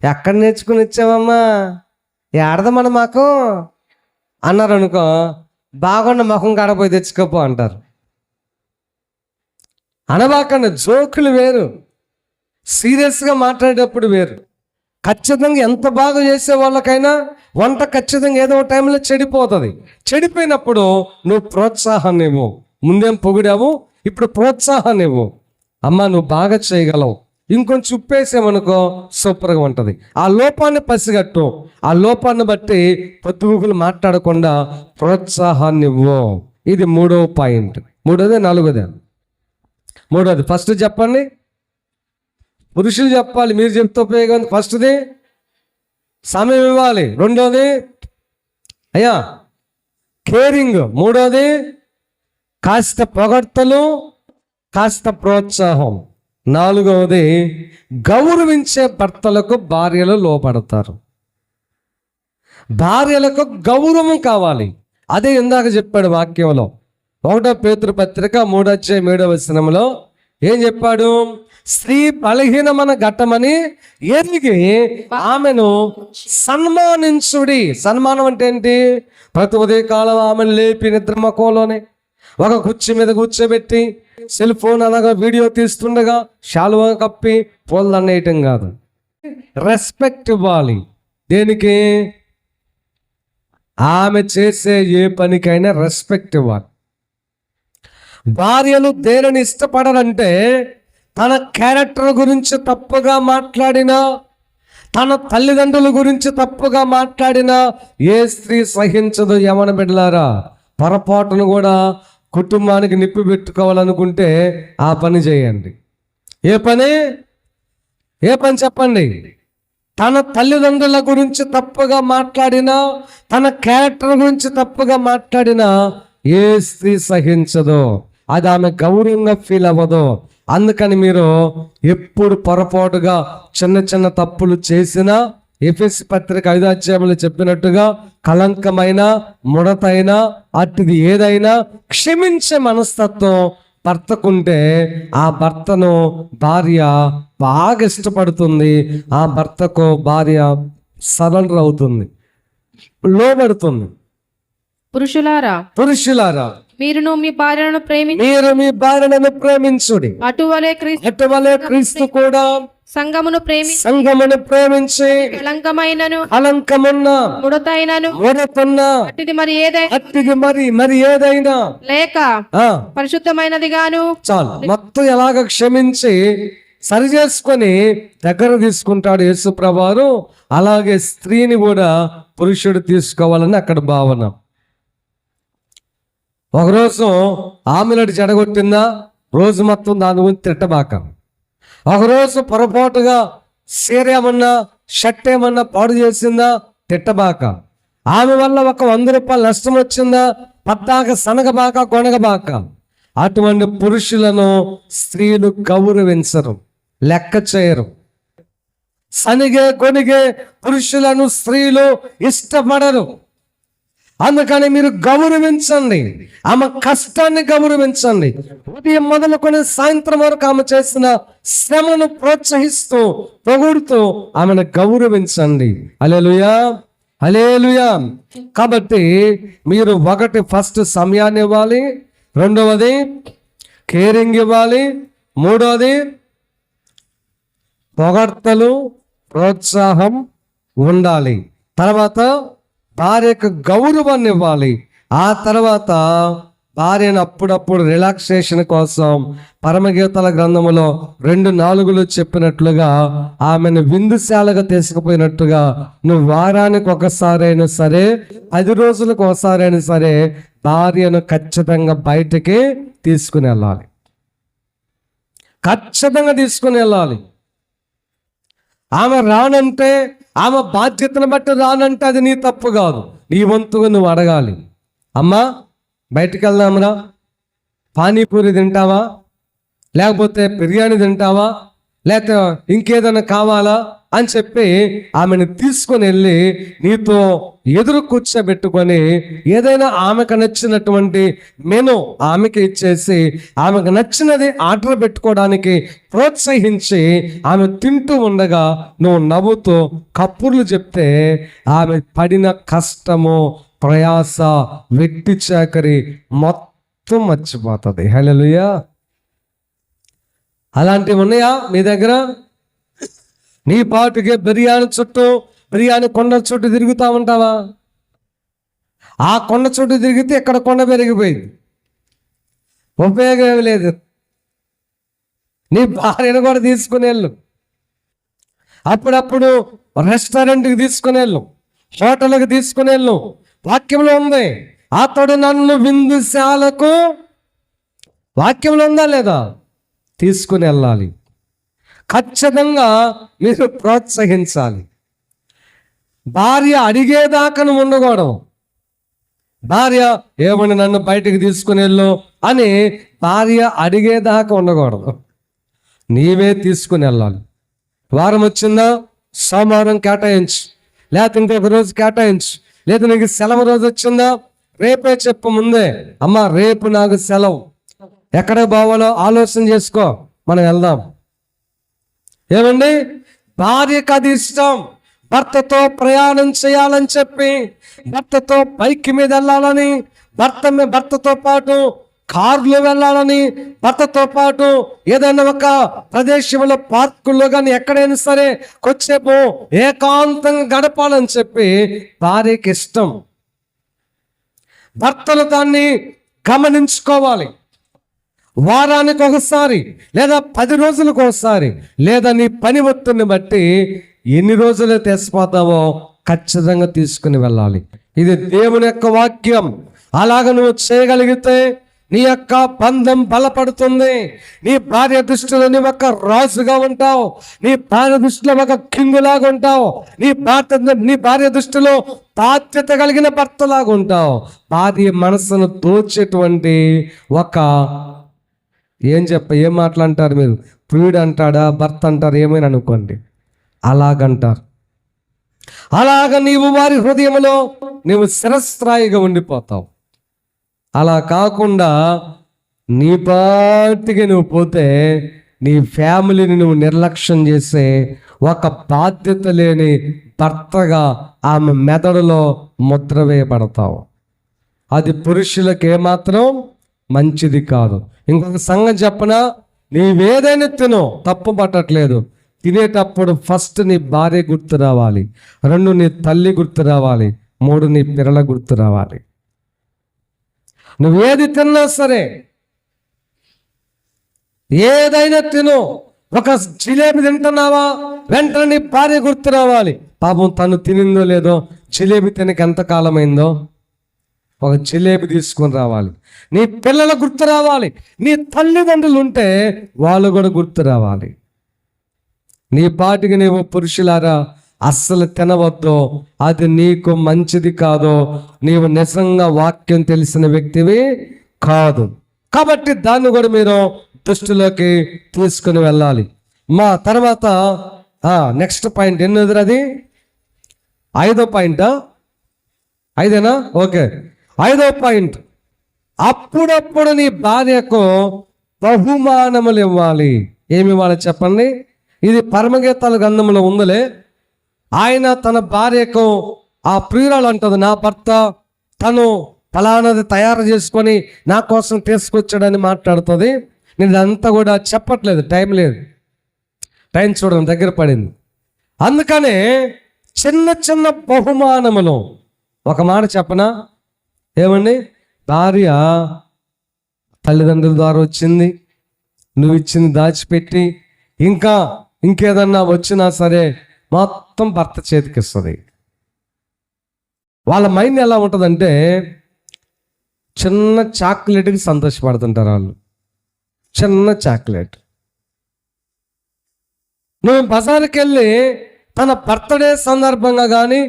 ఎక్కడ నేర్చుకుని వచ్చావమ్మా, ఏడదమ్మా మాకు అన్నారు అనుకో, బాగున్న ముఖం కాడపోయి తెచ్చుకోపో అంటారు. అనబాకండి, జోకులు వేరు, సీరియస్గా మాట్లాడేటప్పుడు వేరు. ఖచ్చితంగా ఎంత బాగా చేసే వాళ్ళకైనా వంట ఖచ్చితంగా ఏదో టైంలో చెడిపోతుంది. చెడిపోయినప్పుడు నువ్వు ప్రోత్సాహాన్ని ఇవ్వు. ముందేం పొగిడావు, ఇప్పుడు ప్రోత్సాహాన్ని ఇవ్వు. అమ్మ నువ్వు బాగా చేయగలవు, ఇంకొంచెం ఉప్పేసామనుకో సూపర్గా ఉంటుంది. ఆ లోపాన్ని పసిగట్టు. ఆ లోపాన్ని బట్టి పొద్దుగులు మాట్లాడకుండా ప్రోత్సాహాన్ని ఇవ్వు. ఇది 3వ పాయింట్. 3వది 4వది. 3వది ఫస్ట్ చెప్పండి, పురుషులు చెప్పాలి, మీరు చెప్తే ఉపయోగం. ఫస్ట్ది సమయం ఇవ్వాలి. 2వది అయ్యా కేరింగ్. 3వది కాస్త పొగడ్తలు, కాస్త ప్రోత్సాహం. 4వది గౌరవించే భర్తలకు భార్యలు లోపడతారు. భార్యలకు గౌరవం కావాలి. అదే ఇందాక చెప్పాడు వాక్యంలో. 1 పేతురు పత్రిక 3:7 ఏం చెప్పాడు? స్త్రీ బలహీనమైన ఘట్టమని ఎరిగి ఆమెను సన్మానించుడి. సన్మానం అంటే ఏంటి? ప్రతి ఉదయకాలం ఆమెను లేపి నిద్రమకంలోనే ఒక కుర్చీ మీద కూర్చోబెట్టి సెల్ ఫోన్ అనగా వీడియో తీస్తుండగా శాలువా కప్పి పోల్దన్నేయటం కాదు. రెస్పెక్ట్ ఇవ్వాలి. దేనికి? ఆమె చేసే ఏ పనికైనా రెస్పెక్ట్ ఇవ్వాలి. భార్యలు దేనిని ఇష్టపడరంటే, తన క్యారెక్టర్ గురించి తప్పుగా మాట్లాడినా, తన తల్లిదండ్రుల గురించి తప్పుగా మాట్లాడినా ఏ స్త్రీ సహించదు. యవన బిడ్డలారా, పొరపాటును కూడా కుటుంబానికి నిప్పు పెట్టుకోవాలనుకుంటే ఆ పని చేయండి. ఏ పని చెప్పండి? తన తల్లిదండ్రుల గురించి తప్పుగా మాట్లాడినా, తన క్యారెక్టర్ గురించి తప్పుగా మాట్లాడినా ఏ స్త్రీ సహించదో, అది ఆమె గౌరవంగా ఫీల్ అవ్వదు. అందుకని మీరు ఎప్పుడు పొరపాటుగా చిన్న చిన్న తప్పులు చేసినా, ఎఫెసీ పత్రిక 5 చెప్పినట్టుగా కళంకమైన, ముడతైనా, అటుది ఏదైనా క్షమించే మనస్తత్వం భర్తకుంటే ఆ భర్తను భార్య బాగా ఇష్టపడుతుంది. ఆ భర్తకు భార్య సరెండర్ అవుతుంది, లోబడుతుంది. పురుషులారా మీరు మీ భార్యను ప్రేమించుడి. అటువలే క్రీస్తు కూడా సంఘమును ప్రేమించి కళంకమున్న ముడతైనను అట్టిది మరి ఏదైనా లేక పరిశుద్ధమైనది గాను. చాలు, మొత్తం ఎలాగ క్షమించి సరి చేసుకొని దగ్గర తీసుకుంటాడు యేసు ప్రభువారు. అలాగే స్త్రీని కూడా పురుషుడు తీసుకోవాలని అక్కడ భావన. ఒకరోజు ఆమెలటి చెడగొట్టిందా, రోజు మొత్తం దాని గురించి తిట్టబాక. ఒకరోజు పొరపాటుగా చీర ఏమన్నా, షర్ట్ ఏమన్నా పాడు చేసిందా, తిట్టబాక. ఆమె వల్ల ఒక 100 రూపాయలు నష్టం వచ్చిందా, పద్దాక సనగబాక, కొనగబాక. అటువంటి పురుషులను స్త్రీలు గౌరవించరు, లెక్క చేయరు. సనిగే కొనిగే పురుషులను స్త్రీలు ఇష్టపడరు. అందుకని మీరు గౌరవించండి, ఆమె కష్టాన్ని గౌరవించండి. ఉదయం మొదలుకొని సాయంత్రం వరకు ఆమె చేసిన శ్రమను ప్రోత్సహిస్తూ పొగుడుతూ ఆమెను గౌరవించండి. హల్లెలూయా, హల్లెలూయా. కాబట్టి మీరు ఫస్ట్ సమయాన్ని ఇవ్వాలి, 2వది కేరింగ్ ఇవ్వాలి, 3వది పొగడ్తలు, ప్రోత్సాహం ఉండాలి. తర్వాత భార్యకు గౌరవాన్ని ఇవ్వాలి. ఆ తర్వాత భార్యను అప్పుడప్పుడు రిలాక్సేషన్ కోసం పరమగీతాల గ్రంథములో 2:4 చెప్పినట్లుగా ఆమెను విందుశాలగా తీసుకుపోయినట్టుగా నువ్వు వారానికి ఒకసారైనా సరే 10 రోజులకు ఒకసారైనా సరే భార్యను ఖచ్చితంగా బయటికి తీసుకుని వెళ్ళాలి. ఖచ్చితంగా తీసుకుని వెళ్ళాలి. ఆమె రానంటే, ఆమె బాధ్యతను బట్టి రానంటే అది నీ తప్పు కాదు. నీ వంతుగా నువ్వు అడగాలి. అమ్మా బయటికి వెళ్దాంరా, పానీపూరి తింటావా, లేకపోతే బిర్యానీ తింటావా, లేకపోతే ఇంకేదైనా కావాలా అని చెప్పి ఆమెను తీసుకొని వెళ్ళి నీతో ఎదురు కూర్చోబెట్టుకొని ఏదైనా ఆమెకు నచ్చినటువంటి మెను ఆమెకి ఇచ్చేసి ఆమెకు నచ్చినది ఆర్డర్ పెట్టుకోవడానికి ప్రోత్సహించి ఆమె తింటూ ఉండగా నువ్వు నవ్వుతూ కప్పుర్లు చెప్తే ఆమె పడిన కష్టము, ప్రయాస, వెట్టి చాకరి మొత్తం మర్చిపోతుంది. హల్లెలూయా. అలాంటివి ఉన్నాయా మీ దగ్గర? నీ పాటుకే బిర్యానీ కొండ చుట్టూ తిరుగుతూ ఉంటావా? ఆ కొండ చుట్టూ తిరిగితే ఇక్కడ కొండ పెరిగిపోయింది, ఉపయోగం ఏమి లేదు. నీ భార్యను కూడా తీసుకుని వెళ్ళు. అప్పుడప్పుడు రెస్టారెంట్కి తీసుకుని వెళ్ళు, హోటల్కి తీసుకుని వెళ్ళు. వాక్యంలో ఉంది, అతడు నన్ను విందుశాలకు, వాక్యంలో ఉందా లేదా? తీసుకుని వెళ్ళాలి. ఖచ్చితంగా మీరు ప్రోత్సహించాలి. భార్య అడిగేదాకా నువ్వు ఉండకూడదు. భార్య ఏమని నన్ను బయటికి తీసుకుని వెళ్ళు అని భార్య అడిగేదాకా ఉండకూడదు. నీవే తీసుకుని వెళ్ళాలి. వారం వచ్చిందా, సోమవారం కేటాయించు, లేకపోతే ఇంకొక రోజు కేటాయించు. లేదా నీకు సెలవు రోజు వచ్చిందా, రేపే చెప్పు ముందే, అమ్మ రేపు నాకు సెలవు, ఎక్కడ పోవాలో ఆలోచన చేసుకో, మనం వెళ్దాం. ఏమండి, భార్యకు అది ఇష్టం, భర్తతో ప్రయాణం చేయాలని చెప్పి, భర్తతో బైక్ మీద వెళ్ళాలని, భర్తతో పాటు కారులో వెళ్ళాలని, భర్తతో పాటు ఏదైనా ఒక ప్రదేశంలో పార్కుల్లో కానీ ఎక్కడైనా సరే కొద్దిసేపు ఏకాంతంగా గడపాలని చెప్పి భార్యకి ఇష్టం. భర్తలు దాన్ని గమనించుకోవాలి. వారానికి ఒకసారి లేదా 10 రోజులకు ఒకసారి లేదా నీ పని ఒత్తిడిని బట్టి ఎన్ని రోజులు తెచ్చిపోతావో ఖచ్చితంగా తీసుకుని వెళ్ళాలి. ఇది దేవుని యొక్క వాక్యం. అలాగ నువ్వు చేయగలిగితే నీ యొక్క బంధం బలపడుతుంది. నీ భార్య దృష్టిలో నీ ఒక రాజుగా ఉంటావు, నీ భార్య దృష్టిలో ఒక కింగులాగా ఉంటావు, నీ భార్య దృష్టిలో బాధ్యత కలిగిన భర్తలాగా ఉంటావు. భార్య మనసును దోచేటువంటి ఒక ఏం మాట్లాంటారు మీరు, ప్రియుడు అంటాడా, భర్త అంటారు, ఏమైనా అనుకోండి, అలాగంటారు. అలాగ నీవు వారి హృదయంలో నీవు శిరస్త్రాయిగా ఉండిపోతావు. అలా కాకుండా నీ పాటికి నువ్వు పోతే నీ ఫ్యామిలీని నువ్వు నిర్లక్ష్యం చేసే ఒక బాధ్యత లేని భర్తగా ఆమె మెదడులో ముద్ర వేయబడతావు. అది పురుషులకు ఏమాత్రం మంచిది కాదు. ఇంకొక సంగతి చెప్పనా, నీవేదైనా తినో తప్పు పట్టట్లేదు. తినేటప్పుడు ఫస్ట్ నీ భార్య గుర్తు రావాలి, 2 నీ తల్లి గుర్తు రావాలి, 3 నీ పిల్లల గుర్తు రావాలి. నువ్వేది తిన్నా సరే, ఏదైనా తిను. ఒక జిలేబీ తింటున్నావా, వెంటనే నీ భార్య గుర్తు రావాలి. పాపం తను తినిందో లేదో, జిలేబీ తినక ఎంతకాలమైందో, ఒక జిలేబీ తీసుకొని రావాలి. నీ పిల్లల గుర్తు రావాలి. నీ తల్లిదండ్రులు ఉంటే వాళ్ళు కూడా గుర్తు రావాలి. నీ పాటికి నీవు పురుషులారా అస్సలు తినవద్దు, అది నీకు మంచిది కాదు. నీవు నిజంగా వాక్యం తెలిసిన వ్యక్తివి కాదు. కాబట్టి దాన్ని కూడా మీరు దృష్టిలోకి తీసుకుని వెళ్ళాలి. మా తర్వాత నెక్స్ట్ పాయింట్ ఎన్నోది, అది 5వ పాయింటా, 5ఏనా? ఓకే, 5వ పాయింట్, అప్పుడప్పుడు నీ భార్యకు బహుమానములు ఇవ్వాలి. ఏమి ఇవ్వాలి చెప్పండి? ఇది పరమగీతాల గ్రంథంలో ఉందలే. ఆయన తన భార్యకు, ఆ ప్రియురాలు అంటుంది, నా భర్త తను ఫలానాది తయారు చేసుకొని నా కోసం తీసుకొచ్చాడని మాట్లాడుతుంది. నేను ఇదంతా కూడా చెప్పట్లేదు, టైం లేదు, టైం చూడడం దగ్గర పడింది. అందుకనే చిన్న చిన్న బహుమానములు. ఒక మాట చెప్పనా ఏమండి, భార్య తల్లిదండ్రుల ద్వారా వచ్చింది, నువ్వు ఇచ్చింది దాచిపెట్టి ఇంకేదన్నా వచ్చినా సరే మొత్తం భర్త చేతికి ఇస్తుంది. వాళ్ళ మైండ్ ఎలా ఉంటుందంటే చిన్న చాక్లెట్కి సంతోషపడుతుంటారు వాళ్ళు. చిన్న చాక్లెట్. నువ్వు బజార్కి వెళ్ళి తన బర్త్డే సందర్భంగా కానీ,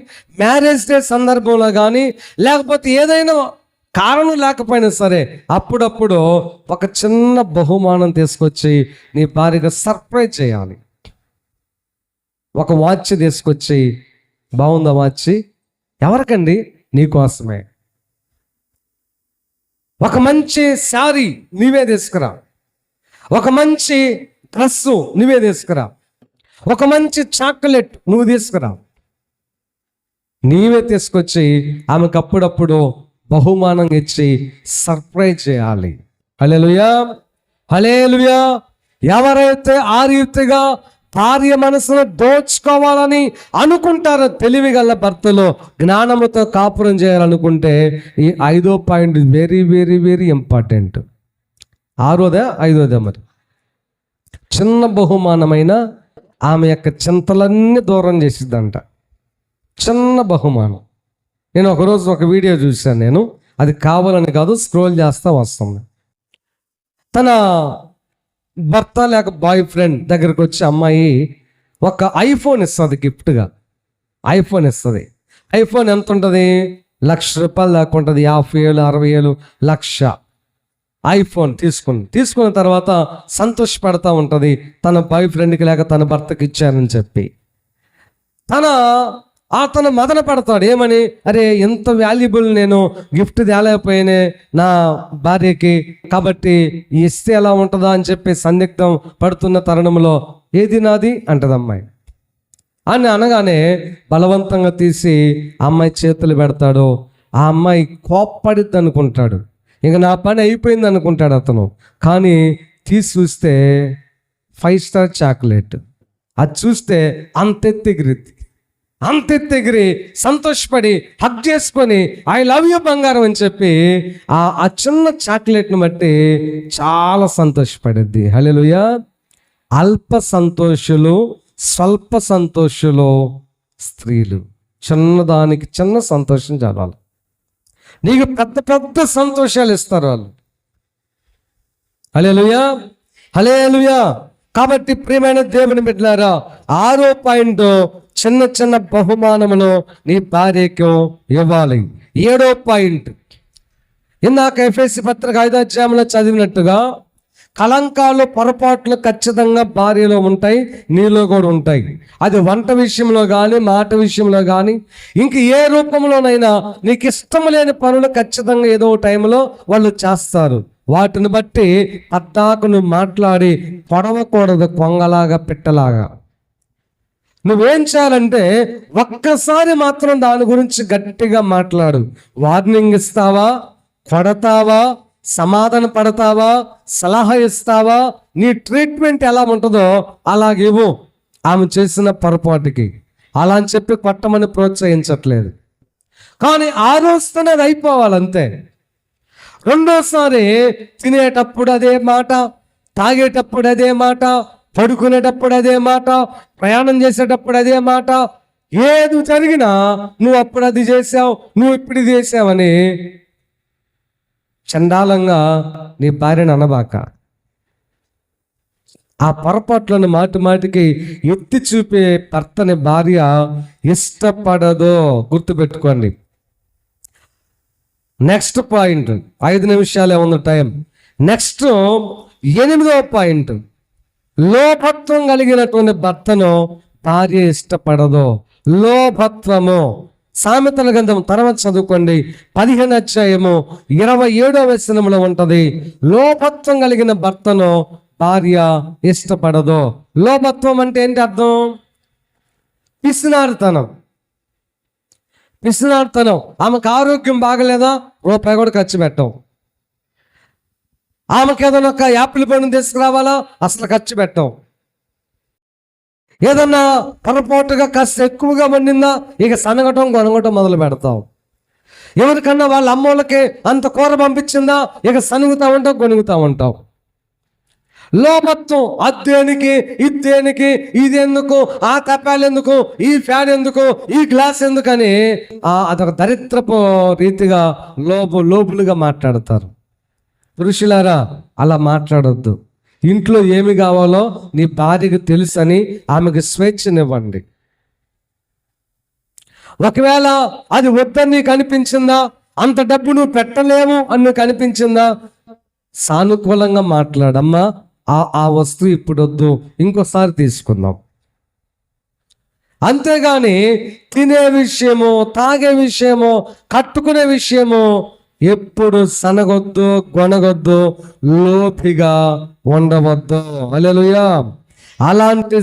మ్యారేజ్ డే సందర్భంలో కానీ, లేకపోతే ఏదైనా కారణం లేకపోయినా సరే అప్పుడప్పుడు ఒక చిన్న బహుమానం తీసుకొచ్చి నీ భార్యగా సర్ప్రైజ్ చేయాలి. ఒక వాచ్ తీసుకొచ్చి, బాగుందా వాచ్? ఎవరికండి? నీకోసమే. ఒక మంచి శారీ నీవే తీసుకురా, ఒక మంచి డ్రెస్సు నువ్వే తీసుకురా, ఒక మంచి చాక్లెట్ నువ్వు తీసుకురా. నీవే తీసుకొచ్చి ఆమెకు అప్పుడప్పుడు బహుమానం ఇచ్చి సర్ప్రైజ్ చేయాలి. హల్లెలూయా, హల్లెలూయా. ఎవరైతే ఆ రీతిగా భార్య మనసును దోచుకోవాలని అనుకుంటారో తెలివిగల భర్తలో జ్ఞానముతో కాపురం చేయాలనుకుంటే ఈ 5వ point very very very important. 6వదా 5వదా? మరి చిన్న బహుమానమైన ఆమె యొక్క చింతలన్నీ దూరం చేసిద్దంట. చిన్న బహుమానం. నేను ఒకరోజు ఒక వీడియో చూశాను, అది కావాలని కాదు, స్క్రోల్ చేస్తా వస్తుంది. తన భర్త లేక బాయ్ ఫ్రెండ్ దగ్గరకు వచ్చి అమ్మాయి ఒక ఐఫోన్ ఇస్తుంది గిఫ్ట్గా. ఐఫోన్ ఇస్తుంది. ఐఫోన్ ఎంత ఉంటుంది? ₹1,00,000 దాకా ఉంటుంది. 50,000, 60,000, 1,00,000 ఐఫోన్ తీసుకున్న తర్వాత సంతోషపడతా ఉంటుంది తన బాయ్ ఫ్రెండ్కి లేక తన భర్తకి ఇచ్చానని చెప్పి. అతను మదన పడతాడు. ఏమని? అరే ఎంత వాల్యుబుల్ నేను గిఫ్ట్ తేలేకపోయానే నా భార్యకి, కాబట్టి ఇస్తే ఎలా ఉంటుందా అని చెప్పి సందిగ్ధం పడుతున్న తరుణంలో ఏది నాది అంటది అమ్మాయి. అని అనగానే బలవంతంగా తీసి అమ్మాయి చేతులు పెడతాడు. ఆ అమ్మాయి కోప్పడిద్ది అనుకుంటాడు, ఇక నా పని అయిపోయింది అనుకుంటాడు అతను. కానీ తీసి చూస్తే 5 స్టార్ చాక్లెట్. అది చూస్తే అంతెత్తిగిరి సంతోషపడి హగ్ చేసుకొని ఐ లవ్ యూ బంగారం అని చెప్పి ఆ చిన్న చాక్లెట్ని బట్టి చాలా సంతోషపడిద్ది. హల్లెలూయా. అల్ప సంతోషులు, స్వల్ప సంతోషులు స్త్రీలు. చిన్నదానికి చిన్న సంతోషం చాలు. నీకు పెద్ద పెద్ద సంతోషాలు ఇస్తారు వాళ్ళు. హల్లెలూయా, హల్లెలూయా. కాబట్టి ప్రియమైన దేవుని బిడ్డలారా, 6వ పాయింట్ చిన్న చిన్న బహుమానములు నీ భార్యకు ఇవ్వాలి. 7వ పాయింట్, ఇందాక ఎఫెసీ పత్రిక 5వ అధ్యాయంలో చదివినట్టుగా కలంకాలు, పొరపాట్లు ఖచ్చితంగా భార్యలో ఉంటాయి, నీలో కూడా ఉంటాయి. అది వంట విషయంలో కానీ, మాట విషయంలో కానీ, ఇంక ఏ రూపంలోనైనా నీకు ఇష్టం లేని పనులు ఖచ్చితంగా ఏదో టైంలో వాళ్ళు చేస్తారు. వాటిని బట్టి అత్తాకు నువ్వు మాట్లాడి పొడవకూడదు, కొంగలాగా పిట్టలాగా. నువ్వేం చేయాలంటే ఒక్కసారి మాత్రం దాని గురించి గట్టిగా మాట్లాడు. వార్నింగ్ ఇస్తావా, కొడతావా, సమాధాన పడతావా, సలహా ఇస్తావా, నీ ట్రీట్మెంట్ ఎలా ఉంటుందో అలాగేవో ఆమె చేసిన పొరపాటుకి. అలా అని చెప్పి కొట్టమని ప్రోత్సహించట్లేదు, కానీ ఆ రోజుతోనే అది అయిపోవాలంతే. రెండోసారి తినేటప్పుడు అదే మాట, తాగేటప్పుడు అదే మాట, పడుకునేటప్పుడు అదే మాట, ప్రయాణం చేసేటప్పుడు అదే మాట. ఏది జరిగినా నువ్వు అప్పుడు అది చేసావు, నువ్వు ఇప్పుడు ఇది చేసావని చండాలంగా నీ భార్యను అనబాక. ఆ పొరపాట్లను మాటికి ఎత్తి చూపే భర్తని భార్య ఇష్టపడదు, గుర్తుపెట్టుకోండి. నెక్స్ట్ పాయింట్, 5 నిమిషాలే ఉంది టైం. నెక్స్ట్ 8వ పాయింట్, లోభత్వం కలిగినటువంటి భర్తను భార్య ఇష్టపడదు. లోభత్వము. సామెతల గ్రంథం తర్వాత చదువుకోండి, 15వ అధ్యాయము 27వ వచనంలో ఉంటది. లోభత్వం కలిగిన భర్తను భార్య ఇష్టపడదు. లోభత్వం అంటే ఏంటి అర్థం? పిసినారితనం. ఆమెకు ఆరోగ్యం బాగలేదా, రూపాయి కూడా ఖర్చు పెట్టవు. ఆమెకు ఏదైనా ఒక యాపిల్ పండును తీసుకురావాలా, అసలు ఖర్చు పెట్టవు. ఏదన్నా పొరపాటుగా కాస్త ఎక్కువగా వండిందా, ఇక సనగటం గొనగటం మొదలు పెడతావు. ఎవరికన్నా వాళ్ళ అమ్మోళ్ళకి అంత కూర పంపించిందా, ఇక సనుగుతా ఉంటావు, గొనుగుతా ఉంటావు. లోపత్వం, అద్దేనికి ఇద్దేనికి, ఇదెందుకు, ఆ తప్పాలు ఎందుకు, ఈ ఫ్యాన్ ఎందుకు, ఈ గ్లాస్ ఎందుకని అదొక దరిద్రపు రీతిగా లోపులుగా మాట్లాడతారు. పురుషులారా, అలా మాట్లాడొద్దు. ఇంట్లో ఏమి కావాలో నీ భార్యకు తెలుసని ఆమెకు స్వేచ్ఛనివ్వండి. ఒకవేళ అది వద్దని నీకు అనిపించిందా, అంత డబ్బు నువ్వు పెట్టలేము అని నీకు అనిపించిందా, సానుకూలంగా మాట్లాడమ్మా, ఆ వస్తువు ఇప్పుడు వద్దు, ఇంకోసారి తీసుకుందాం. అంతేగాని తినే విషయము, తాగే విషయము, కట్టుకునే విషయము ఎప్పుడు సనగొద్దు, గొనగొద్దు, లోపిగా ఉండవద్దు. హల్లెలూయా. అలాంటి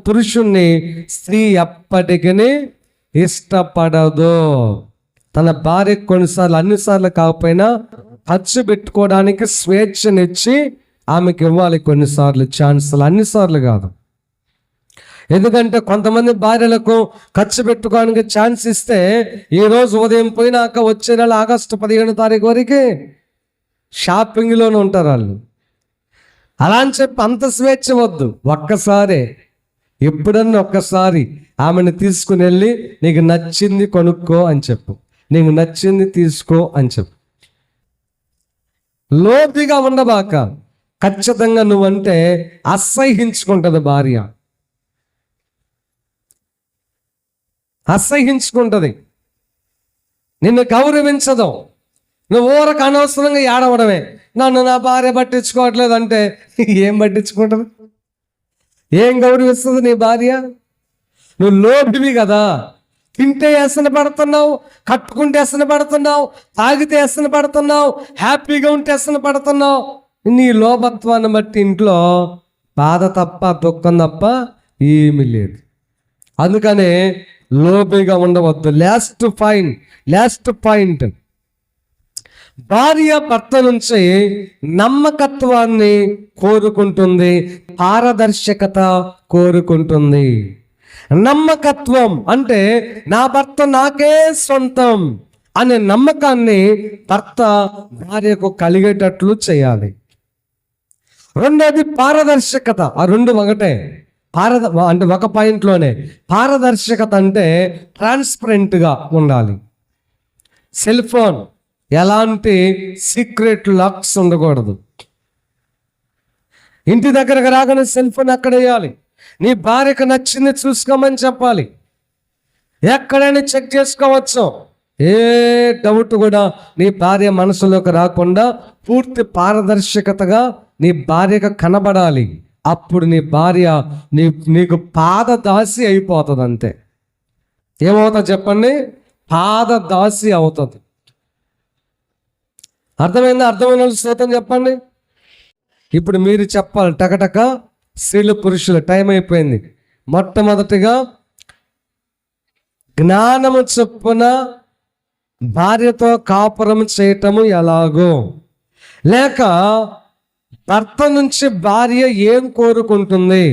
పురుషుణ్ణి స్త్రీ ఎప్పటికీ ఇష్టపడదు. తన భార్య కొన్నిసార్లు, అన్నిసార్లు కాకపోయినా ఖర్చు పెట్టుకోవడానికి స్వేచ్ఛనిచ్చి ఆమెకి ఇవ్వాలి కొన్నిసార్లు ఛాన్సులు, అన్నిసార్లు కాదు. ఎందుకంటే కొంతమంది భార్యలకు ఖర్చు పెట్టుకోవడానికి ఛాన్స్ ఇస్తే ఈరోజు ఉదయం పోయినాక వచ్చే నెల ఆగస్టు 15వ తారీఖు వరకు షాపింగ్లోనే ఉంటారు వాళ్ళు. అలా అని చెప్పి అంత స్వేచ్ఛ వద్దు. ఎప్పుడన్నా ఒక్కసారి ఆమెను తీసుకుని వెళ్ళి నీకు నచ్చింది కొనుక్కో అని చెప్పు, నీకు నచ్చింది తీసుకో అని చెప్పు. లోపిగా ఉండబాక. ఖచ్చితంగా నువ్వంటే అసహ్యించుకుంటుంది భార్య, అసహ్యించుకుంటుంది, నిన్ను గౌరవించదు. నువ్వు ఊరకు అనవసరంగా ఏడవడమే, నన్ను నా భార్య పట్టించుకోవట్లేదు అంటే ఏం పట్టించుకుంటుంది, ఏం గౌరవిస్తుంది నీ భార్య? నువ్వు లోపివి కదా. తింటే ఎసన పడుతున్నావు, కట్టుకుంటే ఎసన పడుతున్నావు, తాగితే ఎసన పడుతున్నావు, హ్యాపీగా ఉంటే ఎసన పడుతున్నావు. నీ లోపత్వాన్ని బట్టి ఇంట్లో బాధ తప్ప, దుఃఖం తప్ప ఏమీ లేదు. అందుకనే లోపిగా ఉండవద్దు. లాస్ట్ పాయింట్, భార్య భర్త నుంచి నమ్మకత్వాన్ని కోరుకుంటుంది, పారదర్శకత కోరుకుంటుంది. నమ్మకత్వం అంటే నా భర్త నాకే సొంతం అనే నమ్మకాన్ని భర్త భార్యకు కలిగేటట్లు చేయాలి. రెండోది పారదర్శకత. ఆ రెండు ఒకటే. అంటే ఒక పాయింట్లోనే. పారదర్శకత అంటే ట్రాన్స్పరెంట్గా ఉండాలి. సెల్ ఫోన్ ఎలాంటి సీక్రెట్ లాక్స్ ఉండకూడదు. ఇంటి దగ్గరకు రాగానే సెల్ ఫోన్ అక్కడ వేయాలి. నీ భార్యకు నచ్చింది చూసుకోమని చెప్పాలి. ఎక్కడైనా చెక్ చేసుకోవచ్చు. ఏ డౌట్ కూడా నీ భార్య మనసులోకి రాకుండా పూర్తి పారదర్శకతగా నీ భార్యకు కనబడాలి. అప్పుడు నీ భార్య నీకు పాదదాసి అయిపోతుంది. అంతే. ఏమవుతుంది చెప్పండి? పాదదాసి అవుతుంది. అర్థమైందా? అర్థమైన స్తోత్రం చెప్పండి. ఇప్పుడు మీరు చెప్పాలి టకటక. స్త్రీలు పురుషులు టైం అయిపోయింది. మొట్టమొదటిగా జ్ఞానము చొప్పున భార్యతో కాపురం చేయటము ఎలాగో, లేక భర్త నుంచి భార్య ఏం కోరుకుంటుంది,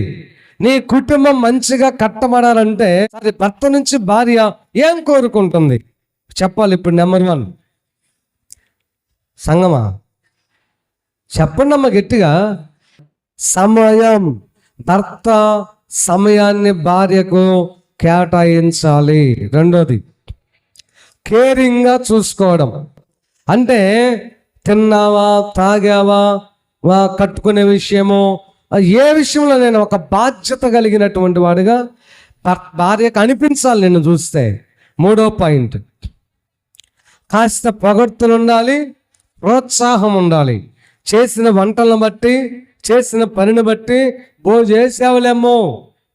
నీ కుటుంబం మంచిగా కట్టబడాలంటే అది భర్త నుంచి భార్య ఏం కోరుకుంటుంది చెప్పాలి. ఇప్పుడు నెంబర్ 1 సంగమా చెప్పండి అమ్మ గట్టిగా. సమయం. భర్త సమయాన్ని భార్యకు కేటాయించాలి. రెండోది కేరింగ్గా చూసుకోవడం. అంటే తిన్నావా, తాగావా, కట్టుకునే విషయము, ఏ విషయంలో నేను ఒక బాధ్యత కలిగినటువంటి వాడిగా భార్యకు అనిపించాలి నిన్ను చూస్తే. మూడో పాయింట్, కాస్త పొగడ్తలు ఉండాలి, ప్రోత్సాహం ఉండాలి. చేసిన వంటలను బట్టి, చేసిన పనిని బట్టి, బో చేసావులేమో,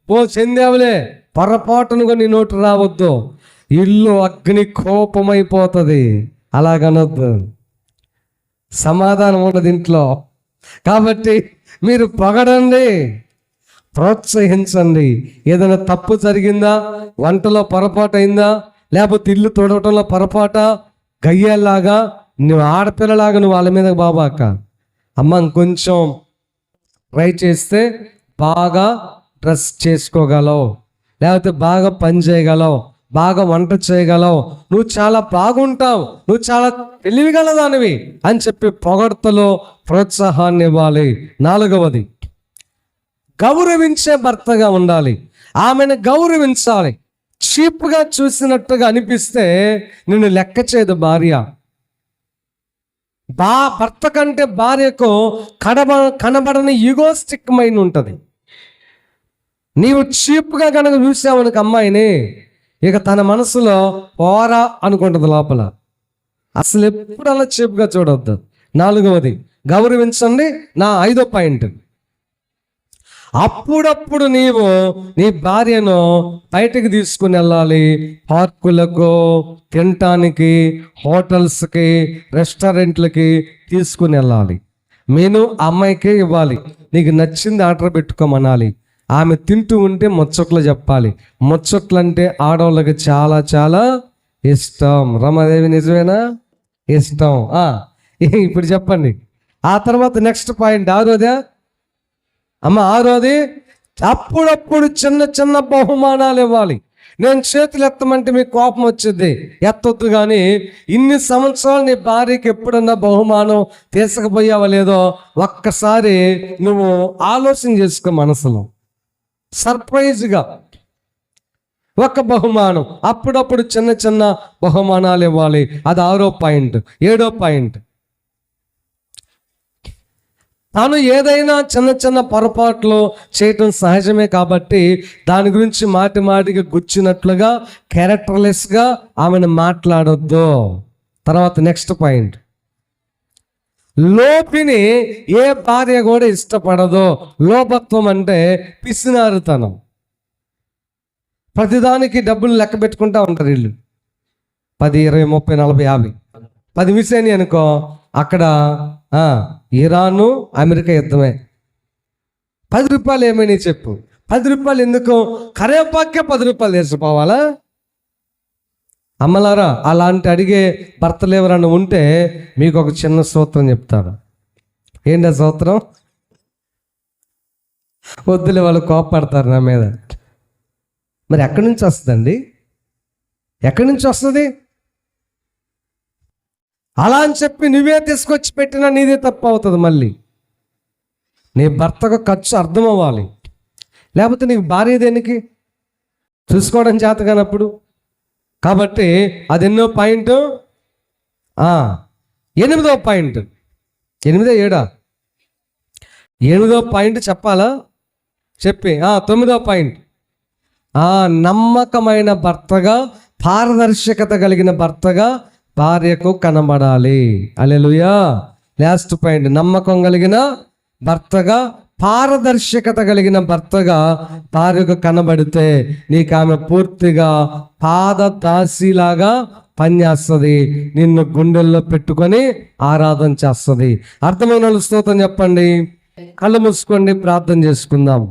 బో చెందావులే, పొరపాటునుగా నీ నోటు రావద్దు. ఇల్లు అగ్ని కోపమైపోతుంది. అలాగనొద్దు. సమాధానం ఉండదు ఇంట్లో. కాబట్టి మీరు పొగడండి, ప్రోత్సహించండి. ఏదైనా తప్పు జరిగిందా, వంటలో పొరపాటు అయిందా, లేకపోతే ఇల్లు తొడవటంలో పొరపాట, గయ్యేలాగా నువ్వు ఆడపిల్లలాగా నువ్వు వాళ్ళ మీద బాబాక, అమ్మ ఇంకొంచెం ట్రై చేస్తే బాగా డ్రెస్ చేసుకోగలవు, లేకపోతే బాగా పని చేయగలవు, బాగా వంట చేయగలవు, నువ్వు చాలా బాగుంటావు, నువ్వు చాలా తెలివిగలదానివి అని చెప్పి పొగడ్తలో ప్రోత్సాహాన్ని ఇవ్వాలి. 4వది, గౌరవించే భర్తగా ఉండాలి. ఆమెను గౌరవించాలి. చీప్గా చూసినట్టుగా అనిపిస్తే నిన్ను లెక్క చేయదు భార్య. భర్త కంటే భార్యకు కనబడని ఈగోస్టిక్ మైండ్ ఉంటుంది. నీవు చీప్గా కనుక చూసావనుకు అమ్మాయిని, ఇక తన మనసులో పోరా అనుకుంటుంది లోపల. అసలు ఎప్పుడు అలా చీప్గా చూడవద్దు. 4వది, గౌరవించండి. నా 5వ పాయింట్, అప్పుడప్పుడు నీవు నీ భార్యను బయటకు తీసుకుని వెళ్ళాలి. పార్కులకు, తినటానికి, హోటల్స్కి, రెస్టారెంట్లకి తీసుకుని వెళ్ళాలి. మెను అమ్మాయికే ఇవ్వాలి. నీకు నచ్చింది ఆర్డర్ పెట్టుకోమనాలి. ఆమె తింటూ ఉంటే ముచ్చట్లు చెప్పాలి. ముచ్చట్లు అంటే ఆడవాళ్ళకి చాలా చాలా ఇష్టం. రమాదేవి నిజమేనా? ఇష్టం. ఇప్పుడు చెప్పండి. ఆ తర్వాత నెక్స్ట్ పాయింట్ 6వదా అమ్మ? 6వది, అప్పుడప్పుడు చిన్న చిన్న బహుమానాలు ఇవ్వాలి. నేను చేతులు ఎత్తమంటే మీకు కోపం వచ్చింది, ఎత్తొద్దు. కానీ ఇన్ని సంవత్సరాలు నీ భార్యకి ఎప్పుడన్నా బహుమానం తీసుకుపోయావా లేదో ఒక్కసారి నువ్వు ఆలోచన చేసుకో. మనసులో సర్ప్రైజ్గా ఒక బహుమానం, అప్పుడప్పుడు చిన్న చిన్న బహుమానాలు ఇవ్వాలి. అది 6వ పాయింట్. 7వ పాయింట్, తాను ఏదైనా చిన్న చిన్న పొరపాట్లు చేయటం సహజమే కాబట్టి దాని గురించి మాటి మాటికి గుచ్చినట్లుగా, క్యారెక్టర్లెస్గా ఆమెను మాట్లాడొద్దు. తర్వాత నెక్స్ట్ పాయింట్, లోపిని ఏ భార్య కూడా ఇష్టపడదు. లోపత్వం అంటే పిసినారుతనం. ప్రతిదానికి డబ్బులు లెక్క పెట్టుకుంటా ఉంటారు వీళ్ళు. 10, 20, 30, 40, 50. 10 మిస్ అయినాయి అనుకో, అక్కడ ఇరాను అమెరికా యుద్ధమే. 10 రూపాయలు ఏమైనా చెప్పు. 10 రూపాయలు ఎందుకు? కరేపాకే 10 రూపాయలు వేసిపోవాలా? అమ్మలారా, అలాంటి అడిగే భర్తలు ఎవరన్నా ఉంటే మీకు ఒక చిన్న సూత్రం చెప్తారు. ఏంటి ఆ సూత్రం? వద్దులే, వాళ్ళు కోపపడతారు నా మీద. మరి ఎక్కడి నుంచి వస్తుందండి? ఎక్కడి నుంచి వస్తుంది? అలా అని చెప్పి నువ్వే తీసుకొచ్చి పెట్టినా నీదే తప్పు అవుతుంది. మళ్ళీ నీ భర్తకు ఖర్చు అర్థం అవ్వాలి. లేకపోతే నీకు భార్య దేనికి? చూసుకోవడం చేత కానప్పుడు. కాబట్టి అది ఎన్నో పాయింట్? 8వ పాయింట్. 8, 7? 8వ పాయింట్ చెప్పాలా? చెప్పి 9వ పాయింట్, నమ్మకమైన భర్తగా, పారదర్శకత కలిగిన భర్తగా భార్యకు కనబడాలి. హల్లెలూయా. లాస్ట్ పాయింట్, నమ్మకం కలిగిన భర్తగా, పారదర్శకత కలిగిన భర్తగా భార్యకు కనబడితే నీకు ఆమె పూర్తిగా పాదదాసిలాగా పనిచేస్తుంది. నిన్ను గుండెల్లో పెట్టుకొని ఆరాధన చేస్తుంది. అర్థమైన స్తోత్రం చెప్పండి. కళ్ళు మూసుకోండి, ప్రార్థన చేసుకుందాం.